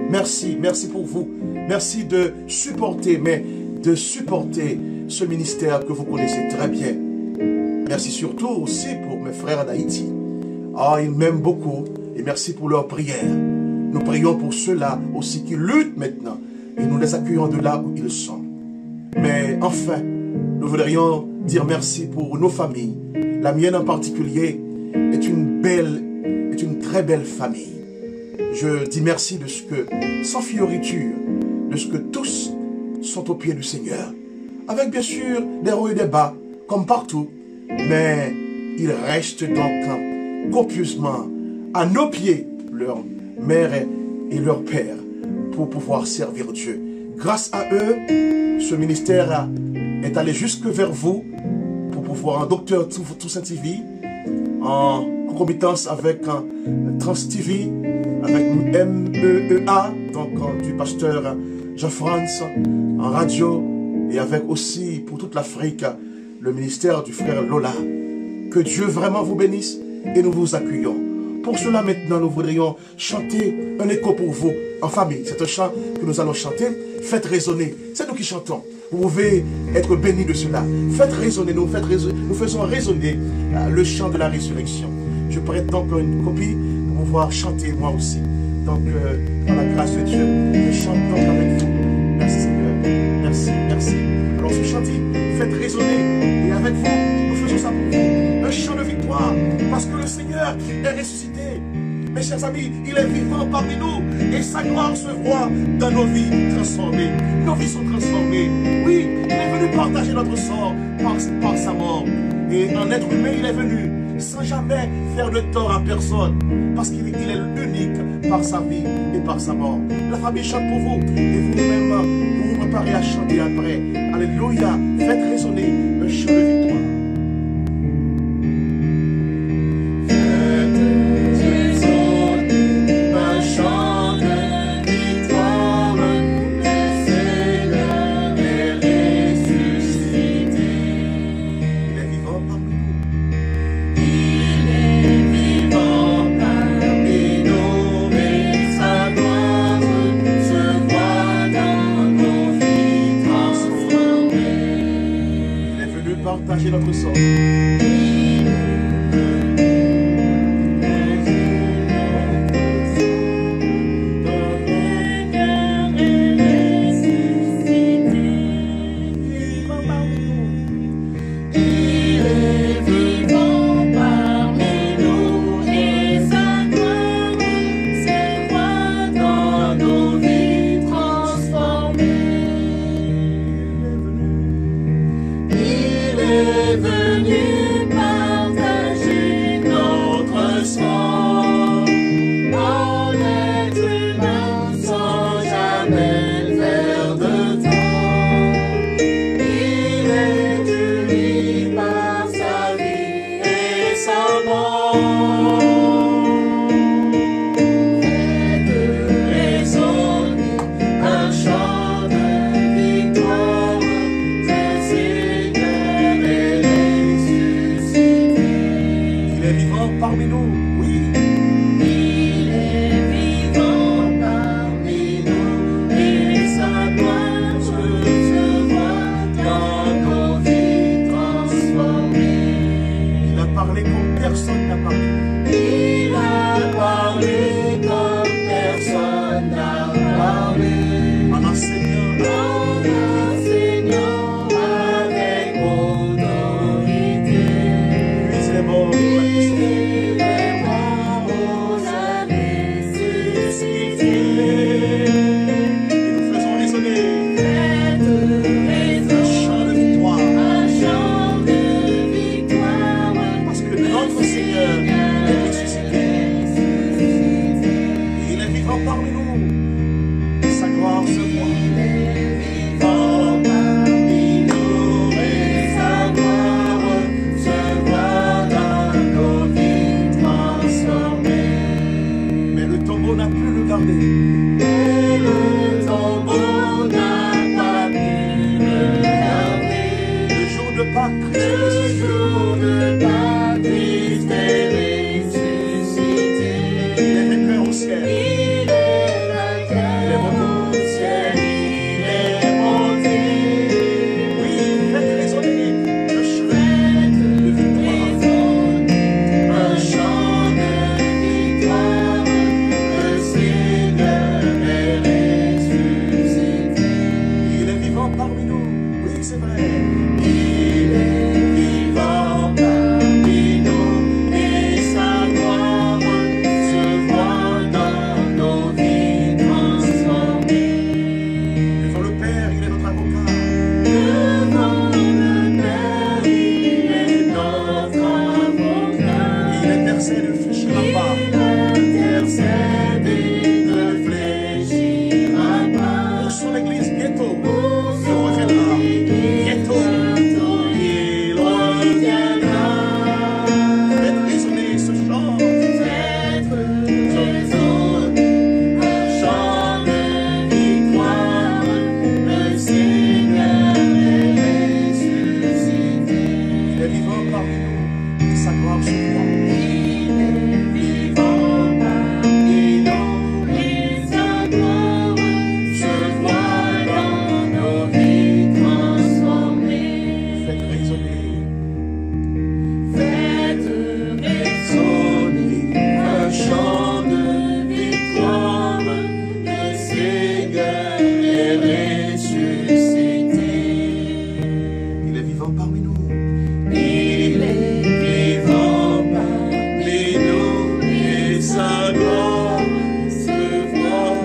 Speaker 1: Merci, merci pour vous. Merci de supporter, ce ministère que vous connaissez très bien. Merci surtout aussi pour mes frères d'Haïti. Ah, ils m'aiment beaucoup et merci pour leurs prières. Nous prions pour ceux-là aussi qui luttent maintenant et nous les accueillons de là où ils sont. Mais enfin, nous voudrions dire merci pour nos familles. La mienne en particulier est une très belle famille. Je dis merci de ce que, sans fioriture, de ce que tous sont aux pieds du Seigneur. Avec bien sûr des hauts et des bas, comme partout. Mais ils restent donc copieusement à nos pieds, leur mère et leur père, pour pouvoir servir Dieu. Grâce à eux, ce ministère est allé jusque vers vous, pour pouvoir, un docteur Toussaint TV, en concomitance avec Trans TV, avec MEEA, donc du pasteur Jean-France, en radio, et avec aussi pour toute l'Afrique, le ministère du frère Lola. Que Dieu vraiment vous bénisse et nous vous accueillons. Pour cela maintenant, nous voudrions chanter un écho pour vous en famille. C'est un chant que nous allons chanter. Faites résonner. C'est nous qui chantons. Vous pouvez être bénis de cela. Faites résonner, nous faisons résonner le chant de la résurrection. Je prête donc une copie pour pouvoir chanter moi aussi. Donc, par la grâce de Dieu, je chante donc avec vous. Merci Seigneur. Merci, merci. Alors ce chant dit, faites résonner. Et avec vous, nous faisons ça pour vous. Un chant de victoire. Parce que le Seigneur est ressuscité. Mes chers amis, il est vivant parmi nous. Et sa gloire se voit dans nos vies transformées. Nos vies sont transformées. Oui, il est venu partager notre sort par sa mort. Et en être humain, il est venu sans jamais faire de tort à personne. Parce qu'il est unique par sa vie et par sa mort. La famille chante pour vous. Et vous-même, vous vous préparez à chanter après. Alléluia. Faites résonner le chant de victoire. Partager notre sort.
Speaker 2: venu partager notre sang. En être humain sans jamais faire de temps. Il est uni par sa vie et sa mort. Faites résonner un chant de victoire. Le Seigneur est ressuscité.
Speaker 1: Il est vivant parmi nous, oui.
Speaker 2: Il est vivant parmi nous et sa gloire se voit dans nos vies transformées.
Speaker 1: Il a parlé comme personne n'a parlé.
Speaker 2: Il a parlé comme personne n'a parlé.
Speaker 1: En enseignant,
Speaker 2: En enseignant avec autorité.
Speaker 1: puis il est mort pour la crucifixion.
Speaker 2: Il est mort aux années ressuscité.
Speaker 1: Et nous faisons résonner
Speaker 2: Faites
Speaker 1: un chant de
Speaker 2: résonner
Speaker 1: victoire.
Speaker 2: un chant de victoire.
Speaker 1: Parce que notre Seigneur est ressuscité. Et il est vivant parmi nous. Et sa gloire se voit.
Speaker 2: Vivant parmi nous et sa gloire se voit dans nos vies transformées.
Speaker 1: Mais le tombeau n'a pu le garder.
Speaker 2: Et le tombeau n'a pas pu le garder.
Speaker 1: Le jour de Pâques, Christ est
Speaker 2: Le
Speaker 1: ressuscité.
Speaker 2: jour de Pâques, Christ est ressuscité.
Speaker 1: Il est vainqueur au ciel.
Speaker 2: Il est vainqueur au ciel, il est monté.
Speaker 1: Oui, faites résonner le chant
Speaker 2: Faites
Speaker 1: de victoire.
Speaker 2: résonner un chant de victoire. Le Seigneur est ressuscité.
Speaker 1: Il est vivant parmi nous. Oui, c'est vrai.
Speaker 2: Il est vivant parmi nous et sa gloire se voit dans nos vies transformées.
Speaker 1: Devant le Père, il est notre avocat.
Speaker 2: Devant le Père, il est notre avocat.
Speaker 1: Il intercède et ne fléchira pas.
Speaker 2: Il intercède et ne fléchira pas.
Speaker 1: Pour son Église, bientôt,
Speaker 2: Pour
Speaker 1: il
Speaker 2: son
Speaker 1: reviendra.
Speaker 2: Église, bientôt il reviendra.
Speaker 1: Faites résonner ce chant.
Speaker 2: Faites résonner un chant de victoire. Le Seigneur est ressuscité.
Speaker 1: Il est vivant parmi nous. Sa gloire se voit.
Speaker 2: Il est vivant parmi nous et sa gloire se voit dans nos vies transformées.
Speaker 1: Faites résonner.
Speaker 2: Faites résonner un chant de victoire. Le Seigneur est ressuscité.
Speaker 1: Il est vivant parmi nous.
Speaker 2: Il est vivant parmi nous et sa gloire se voit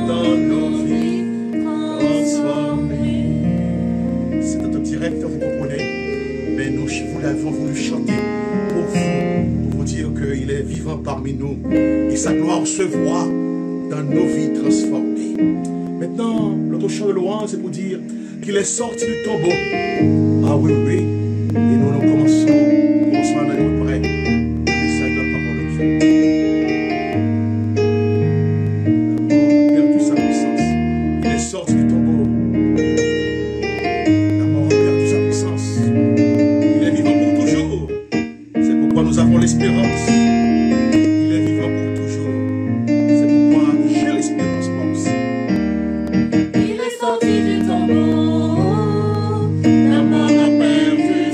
Speaker 2: dans nos vies transformées.
Speaker 1: C'est notre direct, vous comprenez. Mais nous l'avons voulu chanter pour vous dire qu'il est vivant parmi nous. Et sa gloire se voit dans nos vies transformées. Maintenant, l'autre chant de louange, c'est pour dire qu'il est sorti du tombeau. Ah oui, oui, oui. Et nous commençons à être prêts. Le message de la parole de Dieu. La mort a perdu sa puissance. Il est sorti du tombeau. La mort a perdu sa puissance. Il est vivant pour toujours. C'est pourquoi nous avons l'espérance. Il est vivant pour toujours. C'est pourquoi j'ai l'espérance moi aussi.
Speaker 2: Il est sorti du tombeau, la mort a perdu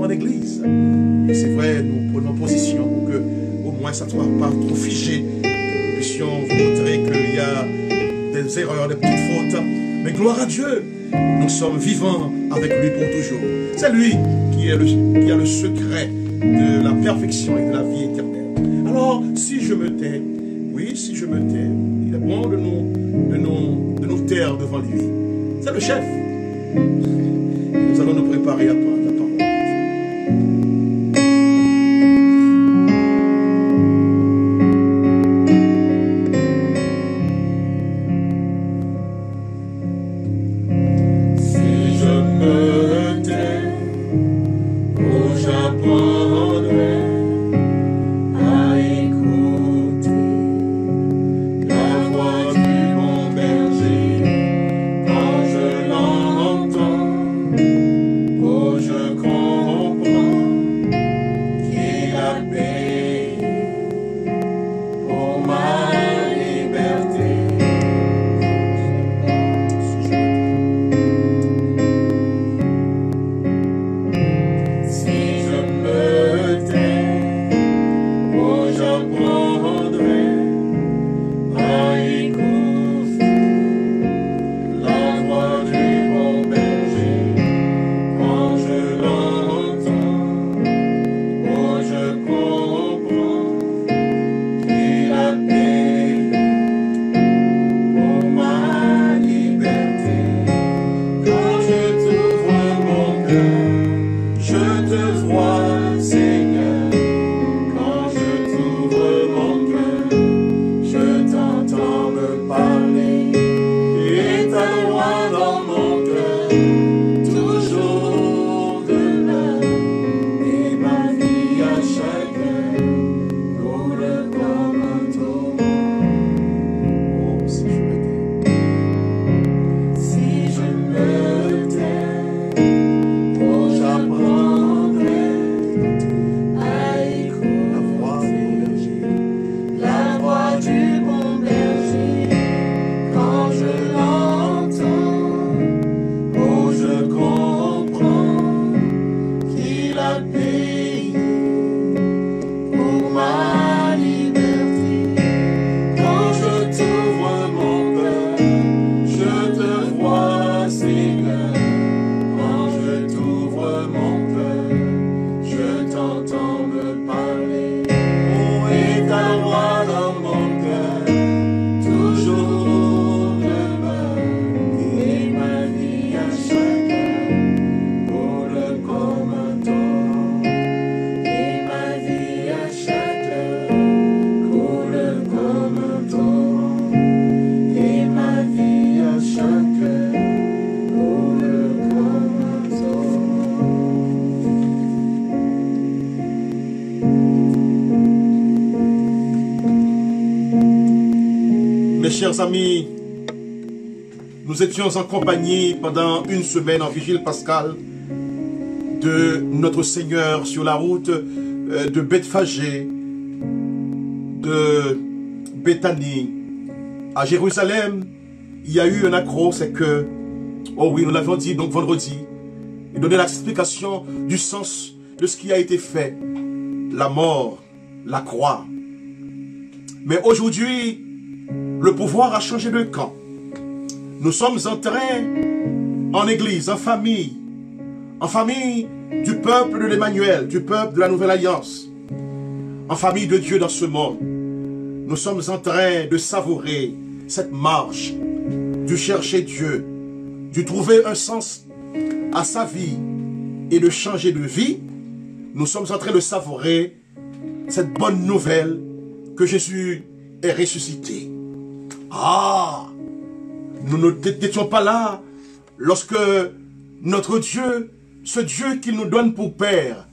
Speaker 1: sommes en église. Et c'est vrai, nous prenons position pour que au moins ça ne soit pas trop figé. Nous puissions vous montrer qu'il y a des erreurs, des petites fautes. Mais gloire à Dieu, nous sommes vivants avec lui pour toujours. C'est lui qui a le secret de la perfection et de la vie éternelle. Alors, si je me tais, oui, si je me tais, il est bon de nous taire devant lui. C'est le chef. Nous allons nous préparer à prendre la parole.
Speaker 2: Si je me tais, oh j'apprendrai à écouter la voix du bon berger quand je l'entends. Oh je comprends qu'il a payé pour ma liberté. Si je me tais, oh j'apprendrai à écouter la voix du bon berger quand je l'entends. Oh je comprends qu'il a payé pour ma liberté. Quand je t'ouvre mon cœur, je te vois, Seigneur. Quand je t'ouvre mon cœur, je t'entends me parler. Et ta loi dans mon cœur, toujours demeure. Et ma vie à chacun coule comme un torrent.
Speaker 1: Oh, si je me tais.
Speaker 2: Si je me tais, oh j'apprendrai à écouter la voix du bon berger quand je l'entends. Oh je comprends qu'il a payé pour ma liberté. Quand je t'ouvre mon cœur, je te vois, Seigneur. Quand je t'ouvre mon cœur, je t'entends me parler. Oh, et ta loi dans mon cœur, toujours demeure. Et ma vie à chacun coule comme un torrent. Et ma vie à chacun coule comme un torrent. Et ma vie à chacun coule comme un torrent.
Speaker 1: Mes chers amis, nous étions en compagnie pendant une semaine en vigile pascale de notre Seigneur sur la route de Bethphagée, de Béthanie à Jérusalem. Il y a eu un accroc, c'est que, oh oui, nous l'avions dit donc vendredi, il donnait l'explication du sens de ce qui a été fait, la mort, la croix. Mais aujourd'hui, le pouvoir a changé de camp. Nous sommes entrés en église, en famille du peuple de l'Emmanuel, du peuple de la Nouvelle Alliance, en famille de Dieu dans ce monde. Nous sommes en train de savourer cette marche, du chercher Dieu, du trouver un sens à sa vie et de changer de vie. Nous sommes en train de savourer cette bonne nouvelle que Jésus est ressuscité. Ah, nous n'étions pas là lorsque notre Dieu, ce Dieu qu'il nous donne pour Père,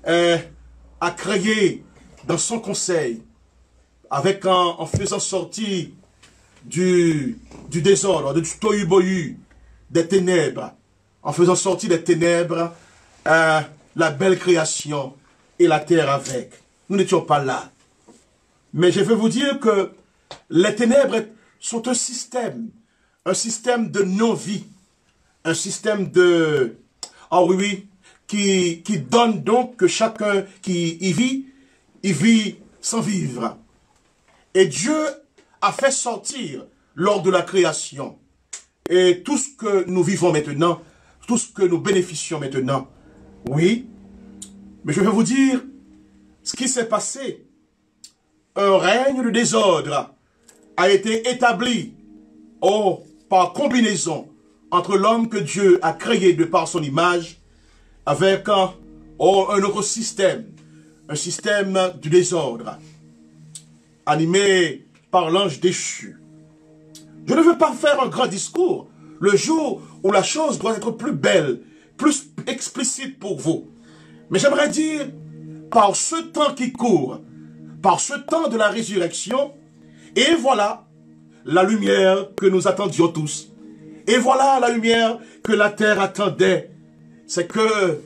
Speaker 1: a créé dans son conseil, en faisant sortir du désordre, du tohu-bohu, des ténèbres, en faisant sortir des ténèbres la belle création et la terre avec. Nous n'étions pas là. Mais je veux vous dire que les ténèbres sont un système de non-vie, un système de... Ah oui, qui donne donc que chacun qui y vit sans vivre. Et Dieu a fait sortir lors de la création. Et tout ce que nous vivons maintenant, tout ce que nous bénéficions maintenant, oui, mais je vais vous dire ce qui s'est passé. Un règne de désordre a été établi, par combinaison, entre l'homme que Dieu a créé de par son image, avec un autre système, un système du désordre, animé par l'ange déchu. Je ne veux pas faire un grand discours le jour où la chose doit être plus belle, plus explicite pour vous. Mais j'aimerais dire, par ce temps qui court, par ce temps de la résurrection, et voilà la lumière que nous attendions tous. Et voilà la lumière que la terre attendait. C'est que,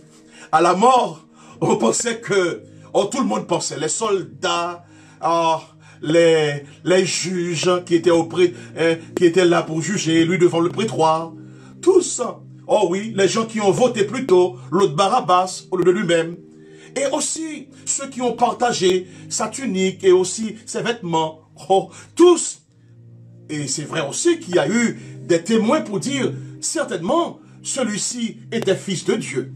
Speaker 1: à la mort, on pensait que, tout le monde pensait, les soldats, les juges qui étaient là pour juger, lui devant le prétoire, tous, oh oui, les gens qui ont voté plutôt l'autre Barabbas au lieu de lui-même, et aussi ceux qui ont partagé sa tunique et aussi ses vêtements, tous. Et c'est vrai aussi qu'il y a eu des témoins pour dire, certainement, celui-ci était fils de Dieu.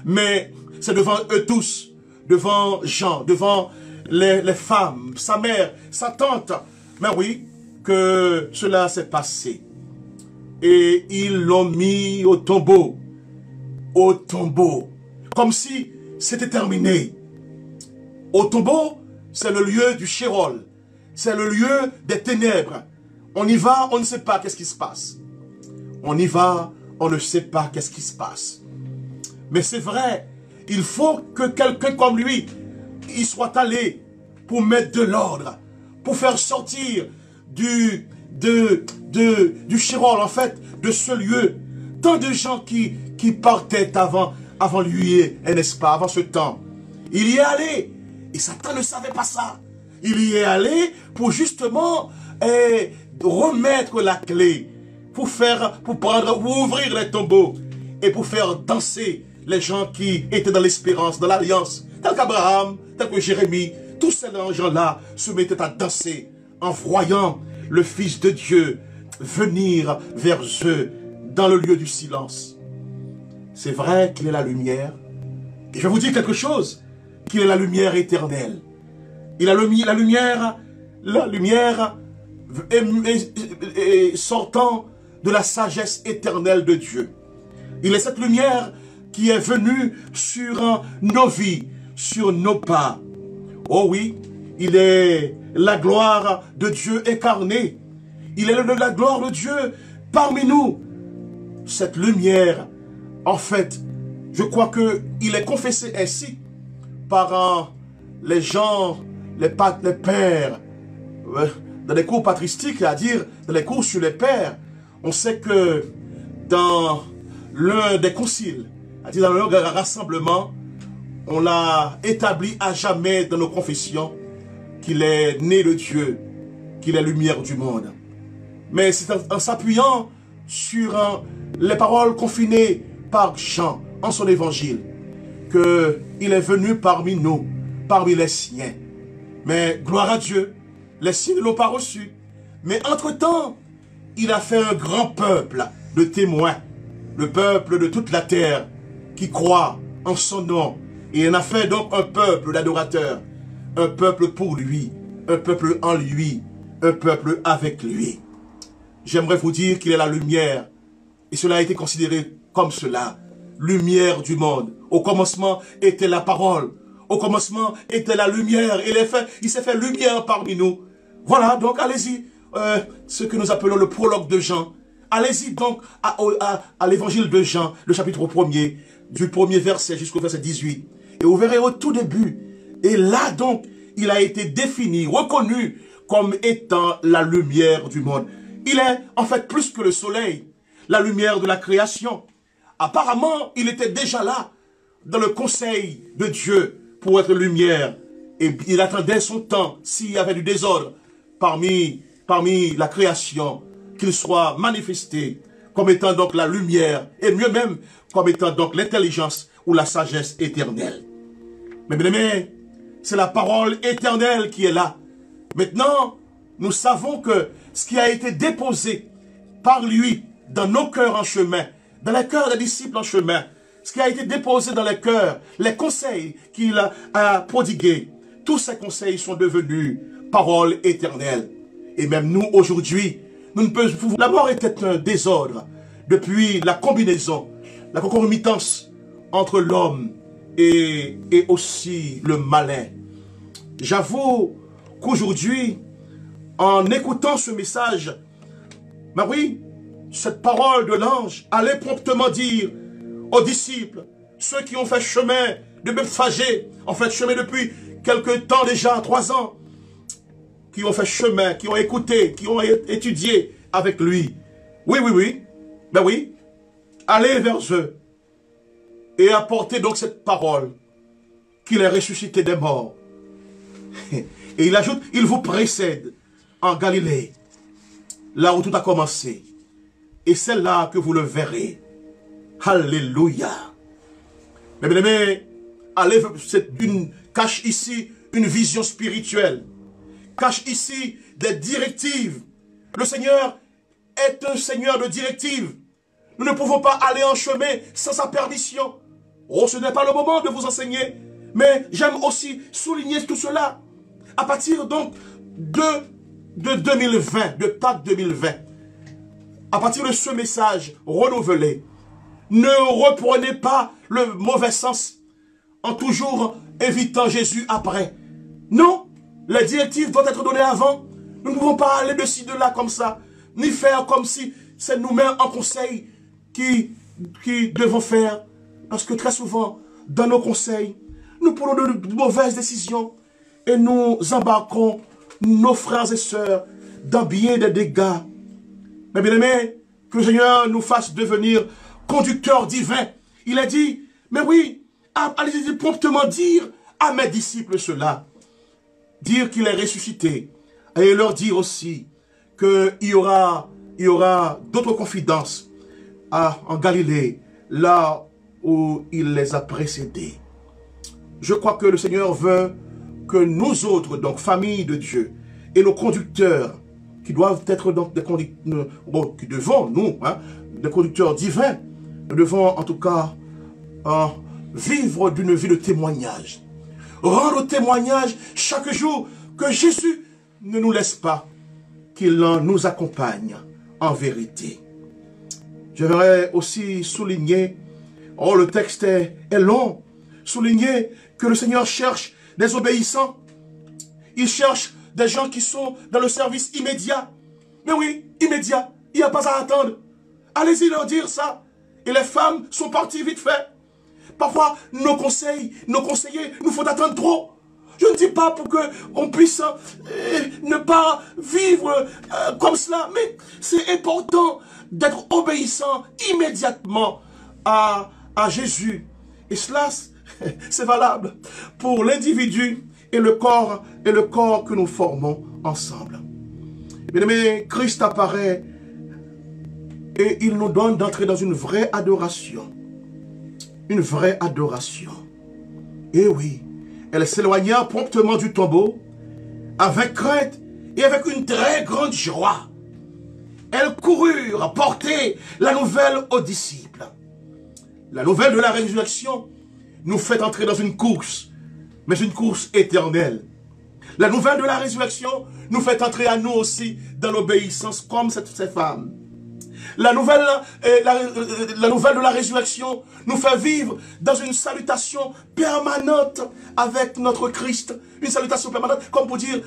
Speaker 1: Mais c'est devant eux tous, devant Jean, devant les femmes, sa mère, sa tante, mais oui, que cela s'est passé. Et ils l'ont mis au tombeau, comme si c'était terminé. Au tombeau, c'est le lieu du Sheol, c'est le lieu des ténèbres. On y va, on ne sait pas qu'est-ce qui se passe. On y va, on ne sait pas qu'est-ce qui se passe. Mais c'est vrai, il faut que quelqu'un comme lui, il soit allé pour mettre de l'ordre, pour faire sortir du Sheol, en fait, de ce lieu, tant de gens qui partaient avant lui, n'est-ce pas, avant ce temps. Il y est allé, et Satan ne savait pas ça. Il y est allé pour justement remettre la clé, pour ouvrir les tombeaux, et pour faire danser les gens qui étaient dans l'espérance, dans l'alliance, tel qu'Abraham, tel que Jérémie. Tous ces gens-là se mettaient à danser en voyant le Fils de Dieu venir vers eux dans le lieu du silence. C'est vrai qu'il est la lumière. Et je vais vous dire quelque chose, qu'il est la lumière éternelle. Il a la lumière sortant de la sagesse éternelle de Dieu. Il est cette lumière qui est venue sur nos vies, sur nos pas. Oh oui, il est la gloire de Dieu incarnée. Il est la gloire de Dieu parmi nous. Cette lumière, en fait, je crois qu'il est confessé ainsi par les gens, les pères, dans les cours patristiques, c'est-à-dire dans les cours sur les pères. On sait que dans l'un des conciles, c'est-à-dire dans l'un rassemblement, on l'a établi à jamais dans nos confessions qu'il est né de Dieu, qu'il est lumière du monde. Mais c'est en s'appuyant sur les paroles confinées par Jean en son évangile qu'il est venu parmi nous, parmi les siens. Mais gloire à Dieu, les siens ne l'ont pas reçu. Mais entre-temps, il a fait un grand peuple de témoins, le peuple de toute la terre qui croit en son nom. Et il en a fait donc un peuple d'adorateurs, un peuple pour lui, un peuple en lui, un peuple avec lui. J'aimerais vous dire qu'il est la lumière, et cela a été considéré comme cela, lumière du monde. Au commencement était la parole, au commencement était la lumière, il s'est fait lumière parmi nous. Voilà, donc allez-y, ce que nous appelons le prologue de Jean. Allez-y donc à l'évangile de Jean, le chapitre 1er, du premier verset jusqu'au verset 18. Et vous verrez au tout début, et là donc, il a été défini, reconnu comme étant la lumière du monde. Il est en fait plus que le soleil, la lumière de la création. Apparemment, il était déjà là, dans le conseil de Dieu, pour être lumière. Et il attendait son temps, s'il y avait du désordre parmi la création, qu'il soit manifesté comme étant donc la lumière, et mieux même, comme étant donc l'intelligence, ou la sagesse éternelle. Mais bien aimé, c'est la parole éternelle qui est là. Maintenant, nous savons que ce qui a été déposé par lui dans nos cœurs en chemin, dans les cœurs des disciples en chemin, ce qui a été déposé dans les cœurs, les conseils qu'il a prodigués, tous ces conseils sont devenus parole éternelle. Et même nous, aujourd'hui, nous ne pouvons... La mort était un désordre depuis la combinaison, la concomitance entre l'homme et aussi le malin. J'avoue qu'aujourd'hui, en écoutant ce message, ben oui, cette parole de l'ange allait promptement dire aux disciples, ceux qui ont fait chemin de Bethphagée, ont fait chemin depuis quelque temps déjà, 3 ans, qui ont fait chemin, qui ont écouté, qui ont étudié avec lui. Oui, oui, oui, ben oui, allez vers eux et apportez donc cette parole qu'il est ressuscité des morts. Et il ajoute, il vous précède en Galilée, là où tout a commencé. Et c'est là que vous le verrez. Alléluia. Mais bien aimé, allez, cache ici une vision spirituelle. Cache ici des directives. Le Seigneur est un Seigneur de directives. Nous ne pouvons pas aller en chemin sans sa permission. Oh, ce n'est pas le moment de vous enseigner. Mais j'aime aussi souligner tout cela. À partir donc de 2020, de Pâques 2020, à partir de ce message renouvelé, ne reprenez pas le mauvais sens en toujours évitant Jésus après. Non, les directives doivent être données avant. Nous ne pouvons pas aller de ci, de là comme ça, ni faire comme si c'est nous-mêmes en conseil qui devons faire. Parce que très souvent, dans nos conseils, nous prenons de mauvaises décisions et nous embarquons nos frères et sœurs dans bien des dégâts. Mais bien aimé, que le Seigneur nous fasse devenir conducteurs divins. Il a dit, mais oui, allez promptement dire à mes disciples cela. Dire qu'il est ressuscité. Et leur dire aussi qu'il y aura d'autres confidences en Galilée, là où il les a précédés. Je crois que le Seigneur veut que nous autres, donc famille de Dieu, et nos conducteurs, qui doivent être donc des conducteurs, qui devons, nous, des conducteurs divins, nous devons en tout cas vivre d'une vie de témoignage. Rendre témoignage chaque jour que Jésus ne nous laisse pas, qu'il nous accompagne en vérité. J'aimerais aussi souligner, le texte est long, souligner que le Seigneur cherche des obéissants. Il cherche des gens qui sont dans le service immédiat. Mais oui, immédiat, il n'y a pas à attendre. Allez-y leur dire ça. Et les femmes sont parties vite fait. Parfois, nos conseillers nous font attendre trop. Je ne dis pas pour qu'on puisse ne pas vivre comme cela, mais c'est important d'être obéissant immédiatement à Jésus. Et cela, c'est valable pour l'individu et le corps que nous formons ensemble. Mais Christ apparaît et il nous donne d'entrer dans une vraie adoration. Une vraie adoration. Et oui, elle s'éloigna promptement du tombeau, avec crainte et avec une très grande joie. Elles coururent porter la nouvelle aux disciples. La nouvelle de la résurrection nous fait entrer dans une course, mais une course éternelle. La nouvelle de la résurrection nous fait entrer à nous aussi dans l'obéissance comme ces femmes. La nouvelle de la résurrection nous fait vivre dans une salutation permanente avec notre Christ. Une salutation permanente, comme pour dire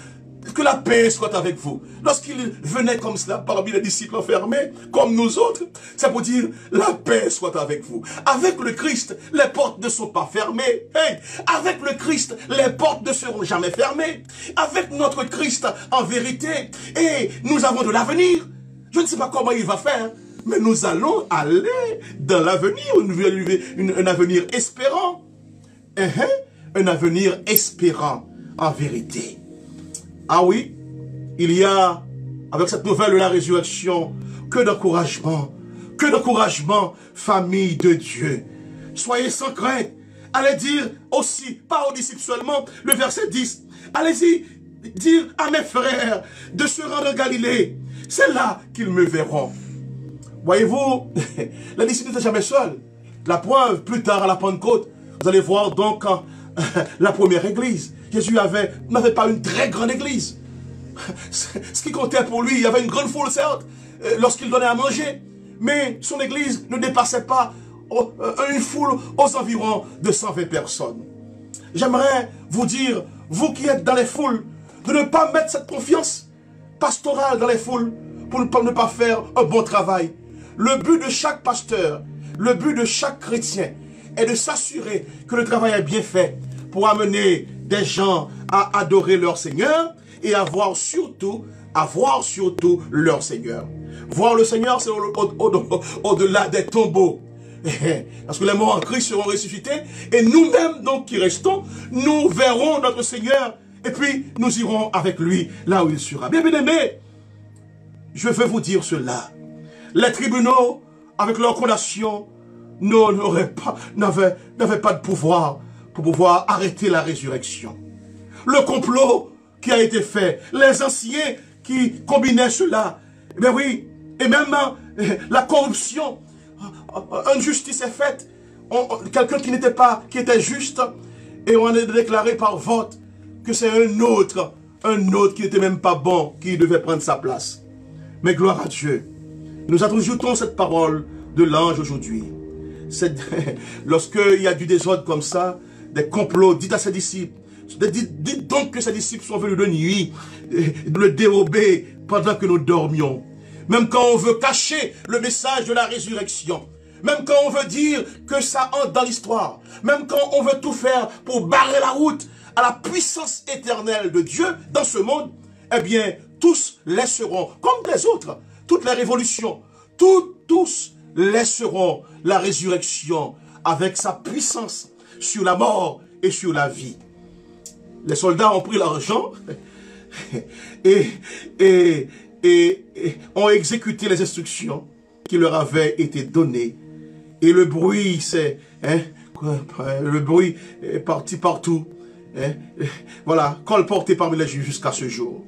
Speaker 1: que la paix soit avec vous. Lorsqu'il venait comme cela parmi les disciples enfermés, comme nous autres, c'est pour dire la paix soit avec vous. Avec le Christ, les portes ne sont pas fermées. Hey, avec le Christ, les portes ne seront jamais fermées. Avec notre Christ, en vérité, et nous avons de l'avenir. Je ne sais pas comment il va faire, mais nous allons aller dans l'avenir, un avenir espérant. Un avenir espérant, en vérité. Ah oui, il y a, avec cette nouvelle de la résurrection, que d'encouragement, famille de Dieu. soyez sans crainte. Allez dire aussi, pas aux disciples seulement, le verset 10. Allez-y dire à mes frères de se rendre en Galilée. C'est là qu'ils me verront. Voyez-vous, les disciples n'étaient jamais seuls. La preuve, plus tard à la Pentecôte, vous allez voir donc la première église. Jésus n'avait pas une très grande église. Ce qui comptait pour lui, il y avait une grande foule, certes, lorsqu'il donnait à manger. Mais son église ne dépassait pas une foule aux environs de 120 personnes. J'aimerais vous dire, vous qui êtes dans les foules, de ne pas mettre cette confiance pastorale dans les foules pour ne pas faire un bon travail. Le but de chaque pasteur, le but de chaque chrétien est de s'assurer que le travail est bien fait pour amener des gens à adorer leur Seigneur et à voir surtout leur Seigneur. Voir le Seigneur, c'est au-delà des tombeaux. Parce que les morts en Christ seront ressuscités et nous-mêmes, donc, qui restons, nous verrons notre Seigneur et puis nous irons avec lui là où il sera. Bien aimés, je veux vous dire cela. Les tribunaux, avec leur condamnation, n'avaient pas de pouvoir pour pouvoir arrêter la résurrection. Le complot qui a été fait, les anciens qui combinaient cela, eh bien oui, et même la corruption, une justice est faite, quelqu'un qui était juste, et on a déclaré par vote que c'est un autre qui n'était même pas bon, qui devait prendre sa place. Mais gloire à Dieu, nous ajoutons cette parole de l'ange aujourd'hui. Lorsqu'il y a du désordre comme ça, des complots, dites à ses disciples, dites donc que ses disciples sont venus de nuit, de le dérober pendant que nous dormions. Même quand on veut cacher le message de la résurrection, même quand on veut dire que ça entre dans l'histoire, même quand on veut tout faire pour barrer la route à la puissance éternelle de Dieu dans ce monde, eh bien, tous laisseront, comme les autres, toutes les révolutions, tous laisseront la résurrection avec sa puissance sur la mort et sur la vie. Les soldats ont pris l'argent et ont exécuté les instructions qui leur avaient été données. Et le bruit, le bruit est parti partout. Voilà, colporté parmi les Juifs jusqu'à ce jour.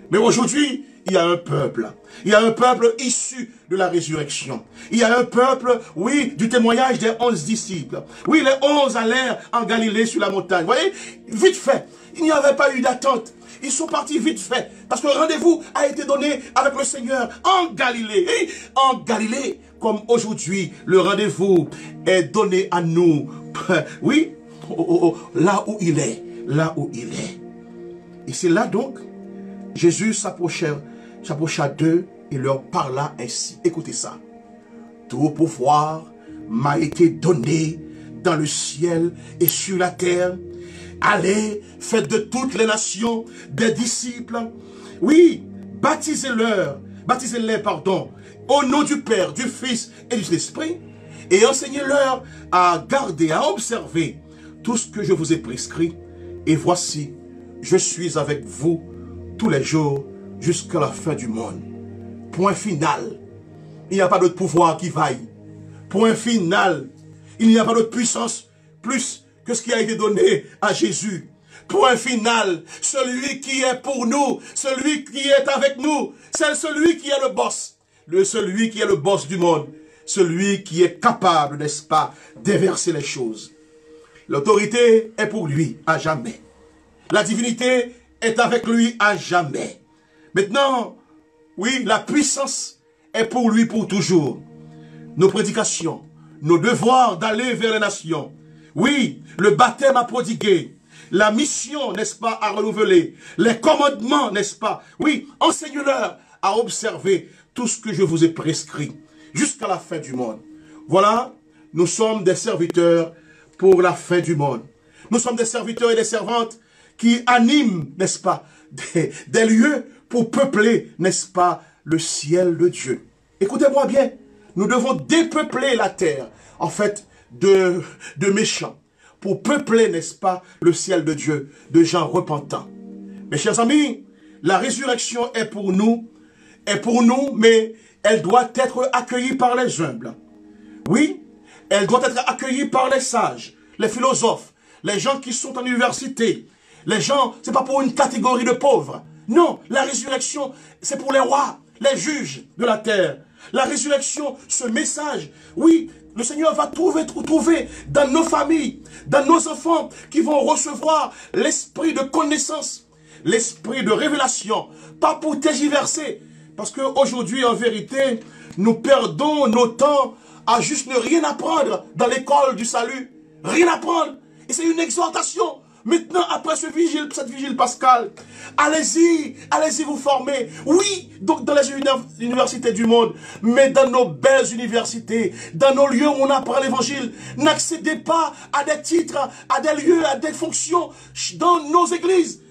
Speaker 1: Mais aujourd'hui, il y a un peuple. Il y a un peuple issu de la résurrection. Il y a un peuple, oui, du témoignage des 11 disciples. Oui, les 11 allèrent en Galilée sur la montagne. Vous voyez, vite fait. Il n'y avait pas eu d'attente. Ils sont partis vite fait. Parce que le rendez-vous a été donné avec le Seigneur en Galilée. Et en Galilée, comme aujourd'hui, le rendez-vous est donné à nous. Oui, là où il est. Là où il est. Et c'est là donc, Jésus s'approcha d'eux et leur parla ainsi. Écoutez ça. Tout pouvoir m'a été donné dans le ciel et sur la terre. Allez, faites de toutes les nations des disciples. Oui, baptisez-les, au nom du Père, du Fils et du Saint-Esprit, et enseignez-leur à garder, à observer tout ce que je vous ai prescrit. Et voici, je suis avec vous tous les jours jusqu'à la fin du monde. Point final. Il n'y a pas d'autre pouvoir qui vaille. Point final. Il n'y a pas d'autre puissance plus que ce qui a été donné à Jésus. Point final. Celui qui est pour nous, celui qui est avec nous, c'est celui qui est le boss. Celui qui est le boss du monde. Celui qui est capable, n'est-ce pas, d'inverser les choses. L'autorité est pour lui à jamais. La divinité est avec lui à jamais. Maintenant, oui, la puissance est pour lui pour toujours. Nos prédications, nos devoirs d'aller vers les nations. Oui, le baptême à prodiguer. La mission, n'est-ce pas, à renouveler. Les commandements, n'est-ce pas. Oui, enseigne-leur à observer tout ce que je vous ai prescrit jusqu'à la fin du monde. Voilà, nous sommes des serviteurs pour la fin du monde. Nous sommes des serviteurs et des servantes qui animent, n'est-ce pas, des lieux pour peupler, n'est-ce pas, le ciel de Dieu. Écoutez-moi bien, nous devons dépeupler la terre, en fait, de méchants, pour peupler, n'est-ce pas, le ciel de Dieu, de gens repentants. Mes chers amis, la résurrection est pour nous, mais elle doit être accueillie par les humbles. Oui, Elle doit être accueillie par les sages, les philosophes, les gens qui sont en université. Les gens, c'est pas pour une catégorie de pauvres. Non, la résurrection, c'est pour les rois, les juges de la terre. La résurrection, ce message, oui, le Seigneur va trouver dans nos familles, dans nos enfants qui vont recevoir l'esprit de connaissance, l'esprit de révélation, pas pour tergiverser. Parce qu'aujourd'hui, en vérité, nous perdons nos temps à juste ne rien apprendre dans l'école du salut. Rien apprendre. Et c'est une exhortation. Maintenant, après cette vigile pascale, allez-y vous former. Oui, donc dans les universités du monde, mais dans nos belles universités, dans nos lieux où on apprend l'évangile, n'accédez pas à des titres, à des lieux, à des fonctions dans nos églises.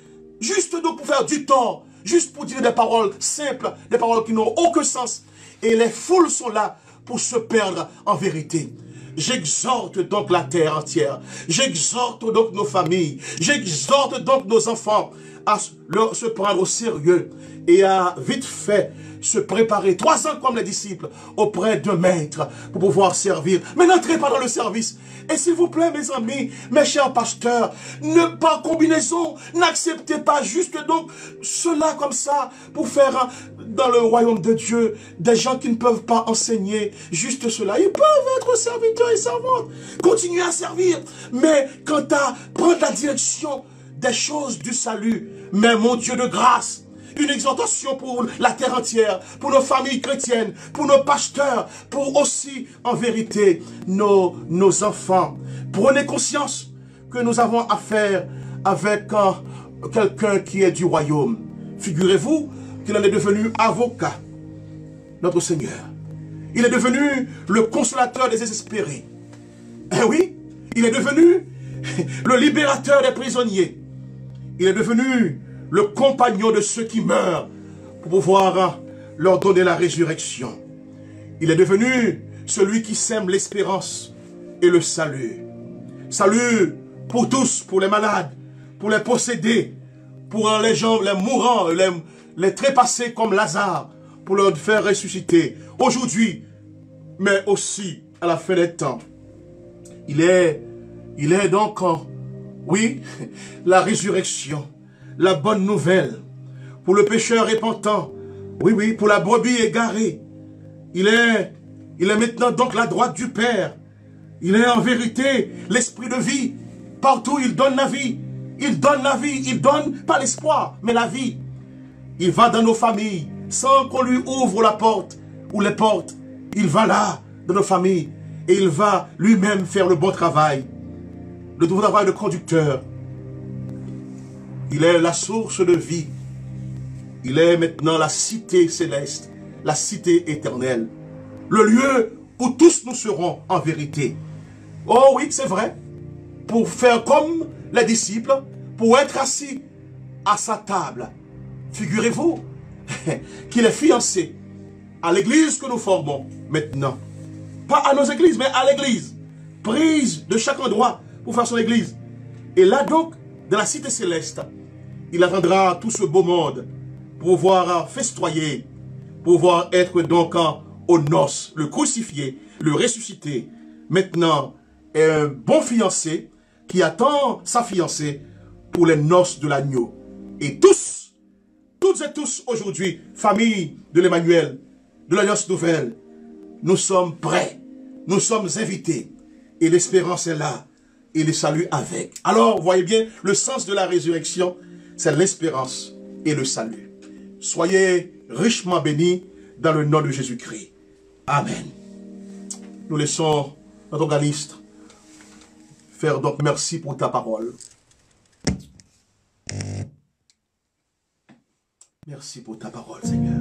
Speaker 1: Juste donc pour faire du tort, juste pour dire des paroles simples, des paroles qui n'ont aucun sens. Et les foules sont là pour se perdre en vérité. J'exhorte donc la terre entière, j'exhorte donc nos familles, j'exhorte donc nos enfants à se prendre au sérieux et à vite fait se préparer 3 ans comme les disciples auprès d'un maître pour pouvoir servir. Mais n'entrez pas dans le service. Et s'il vous plaît, mes amis, mes chers pasteurs, ne pas combinaison, n'acceptez pas juste donc cela comme ça pour faire dans le royaume de Dieu des gens qui ne peuvent pas enseigner juste cela. Ils peuvent être serviteurs et servantes, continuer à servir, mais quant à prendre la direction des choses du salut, mais mon Dieu de grâce, une exhortation pour la terre entière, pour nos familles chrétiennes, pour nos pasteurs, pour aussi, en vérité, nos enfants. Prenez conscience que nous avons affaire avec quelqu'un qui est du royaume. Figurez-vous qu'il en est devenu avocat, notre Seigneur. Il est devenu le consolateur des désespérés. Eh oui, il est devenu le libérateur des prisonniers. Il est devenu le compagnon de ceux qui meurent pour pouvoir leur donner la résurrection. Il est devenu celui qui sème l'espérance et le salut. Salut pour tous, pour les malades, pour les possédés, pour les gens, les mourants, les trépassés comme Lazare, pour leur faire ressusciter aujourd'hui, mais aussi à la fin des temps. Il est donc, oui, la résurrection. La bonne nouvelle pour le pécheur repentant, oui, pour la brebis égarée. Il est maintenant donc la droite du Père. Il est en vérité l'esprit de vie. Partout il donne la vie. Il donne la vie, il donne pas l'espoir, mais la vie. Il va dans nos familles sans qu'on lui ouvre la porte ou les portes. Il va là, dans nos familles, et il va lui-même faire le bon travail. Le bon travail de conducteur. Il est la source de vie. Il est maintenant la cité céleste, la cité éternelle. Le lieu où tous nous serons en vérité. Oh oui, c'est vrai. Pour faire comme les disciples, pour être assis à sa table. Figurez-vous qu'il est fiancé à l'église que nous formons maintenant. Pas à nos églises, mais à l'église. Prise de chaque endroit pour faire son église. Et là donc, dans la cité céleste, il attendra tout ce beau monde pour pouvoir festoyer, pour pouvoir être donc aux noces, le crucifié, le ressuscité. Maintenant, un bon fiancé qui attend sa fiancée pour les noces de l'agneau. Et tous, toutes et tous aujourd'hui, famille de l'Emmanuel, de l'Alliance Nouvelle, nous sommes prêts, nous sommes invités. Et l'espérance est là, et le salut avec. Alors, voyez bien, le sens de la résurrection, c'est l'espérance et le salut. Soyez richement bénis dans le nom de Jésus-Christ. Amen. Nous laissons notre organiste faire donc merci pour ta parole. Merci pour ta parole, Seigneur.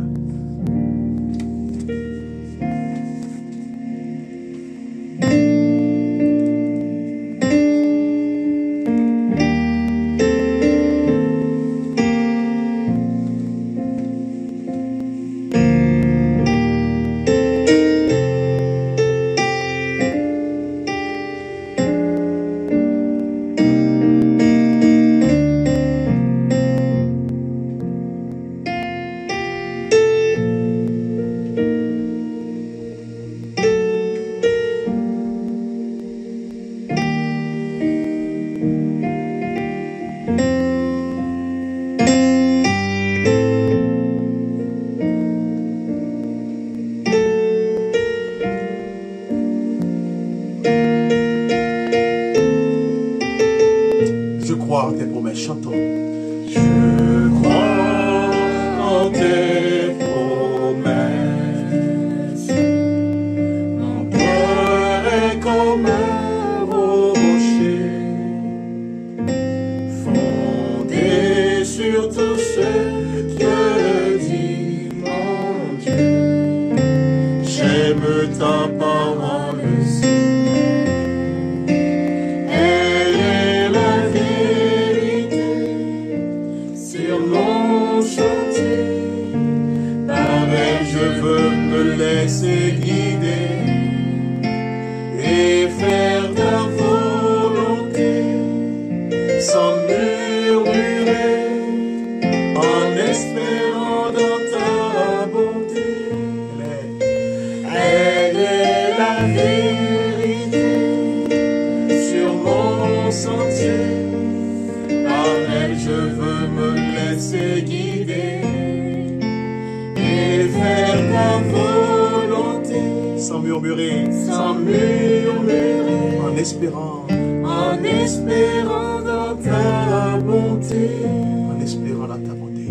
Speaker 1: chantons.
Speaker 2: Je crois en tes promesses. Mon cœur est comme un rocher, fondé sur tout ce que dit mon Dieu. J'aime ta parole, Seigneur. Elle est la vérité sur mon chantier. Par elle je veux me laisser guider et faire ta volonté sans murmurer, en espérant dans ta bonté. Elle est la vérité sur mon sentier. Par elle je veux me laisser guider et faire ta volonté
Speaker 1: Sans murmurer,
Speaker 2: sans murmurer,
Speaker 1: en espérant
Speaker 2: dans ta bonté,
Speaker 1: en espérant dans ta bonté.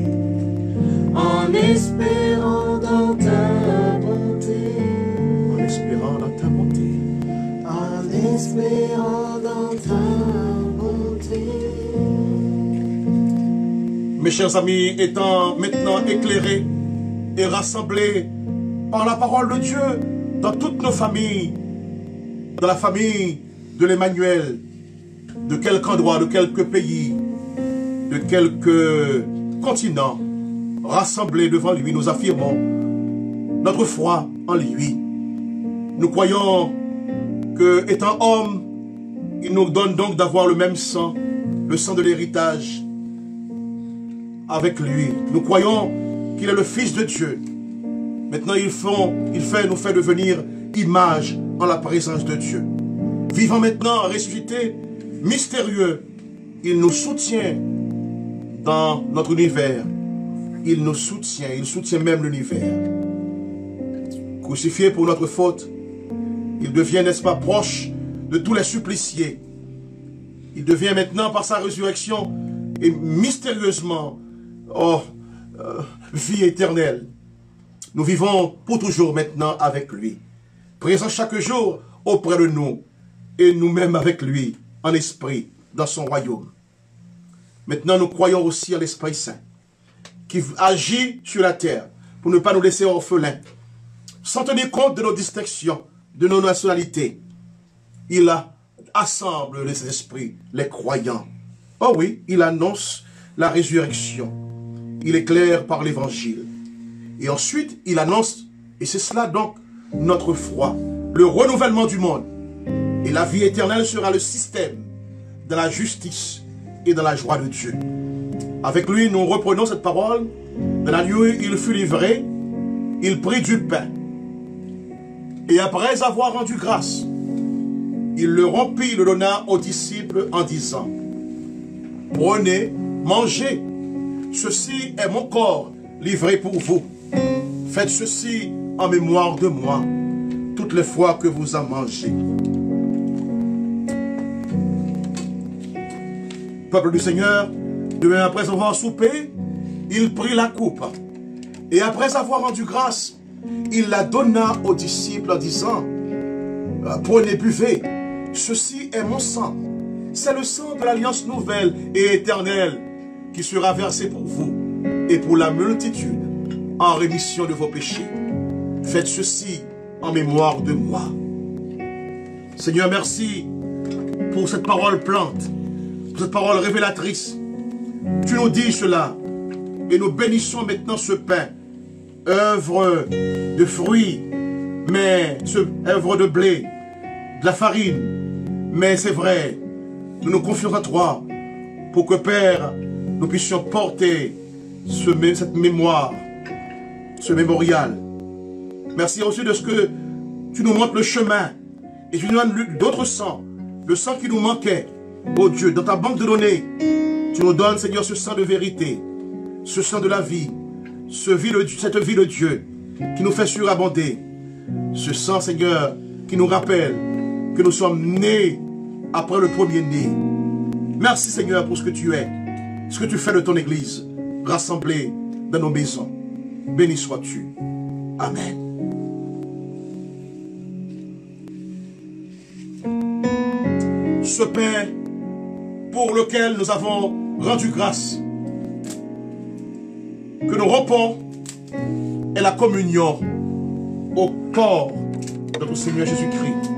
Speaker 2: en espérant dans ta bonté,
Speaker 1: En espérant dans ta bonté.
Speaker 2: en espérant dans ta bonté.
Speaker 1: Mes chers amis, étant maintenant éclairés et rassemblés par la parole de Dieu dans toutes nos familles, dans la famille de l'Emmanuel, de quelque endroit, de quelques pays, de quelques continents, rassemblés devant lui, nous affirmons notre foi en lui. Nous croyons que, étant homme, il nous donne donc d'avoir le même sang, le sang de l'héritage, avec lui. Nous croyons qu'il est le Fils de Dieu. Maintenant, nous fait devenir image en la présence de Dieu. Vivant maintenant, ressuscité, mystérieux, il nous soutient dans notre univers. Il nous soutient, il soutient même l'univers. Crucifié pour notre faute, il devient, n'est-ce pas, proche de tous les suppliciés. Il devient maintenant, par sa résurrection, et mystérieusement, vie éternelle. Nous vivons pour toujours maintenant avec lui, présent chaque jour auprès de nous, et nous-mêmes avec lui, en esprit, dans son royaume. Maintenant, nous croyons aussi à l'Esprit Saint, qui agit sur la terre pour ne pas nous laisser orphelins, sans tenir compte de nos distinctions, de nos nationalités. Il assemble les esprits, les croyants. Oh oui, il annonce la résurrection. Il éclaire par l'évangile. Et ensuite, il annonce, et c'est cela donc notre foi, le renouvellement du monde. Et la vie éternelle sera le système de la justice et de la joie de Dieu. Avec lui, nous reprenons cette parole. De la nuit, il fut livré, il prit du pain. Et après avoir rendu grâce, il le rompit, le donna aux disciples en disant, « Prenez, mangez, ceci est mon corps livré pour vous. Faites ceci en mémoire de moi, toutes les fois que vous en mangez. » Peuple du Seigneur, demain après avoir soupé, il prit la coupe. Et après avoir rendu grâce, il la donna aux disciples en disant, « Prenez, buvez, ceci est mon sang. C'est le sang de l'alliance nouvelle et éternelle qui sera versé pour vous et pour la multitude en rémission de vos péchés. Faites ceci en mémoire de moi. » Seigneur, merci pour cette parole plante, pour cette parole révélatrice. Tu nous dis cela et nous bénissons maintenant ce pain, œuvre de fruits, mais œuvre de blé, de la farine. Mais c'est vrai, nous nous confions à toi pour que, Père, nous puissions porter cette mémoire, ce mémorial. Merci aussi de ce que tu nous montres le chemin et tu nous donnes d'autres sangs, le sang qui nous manquait. Oh Dieu, dans ta banque de données, tu nous donnes, Seigneur, ce sang de vérité, ce sang de la vie, cette vie de Dieu qui nous fait surabonder. Ce sang, Seigneur, qui nous rappelle que nous sommes nés après le premier-né. Merci, Seigneur, pour ce que tu es. ce que tu fais de ton Église, rassemblée dans nos maisons. Béni sois-tu. Amen. Ce pain pour lequel nous avons rendu grâce, que nous rompons, est la communion au corps de notre Seigneur Jésus-Christ.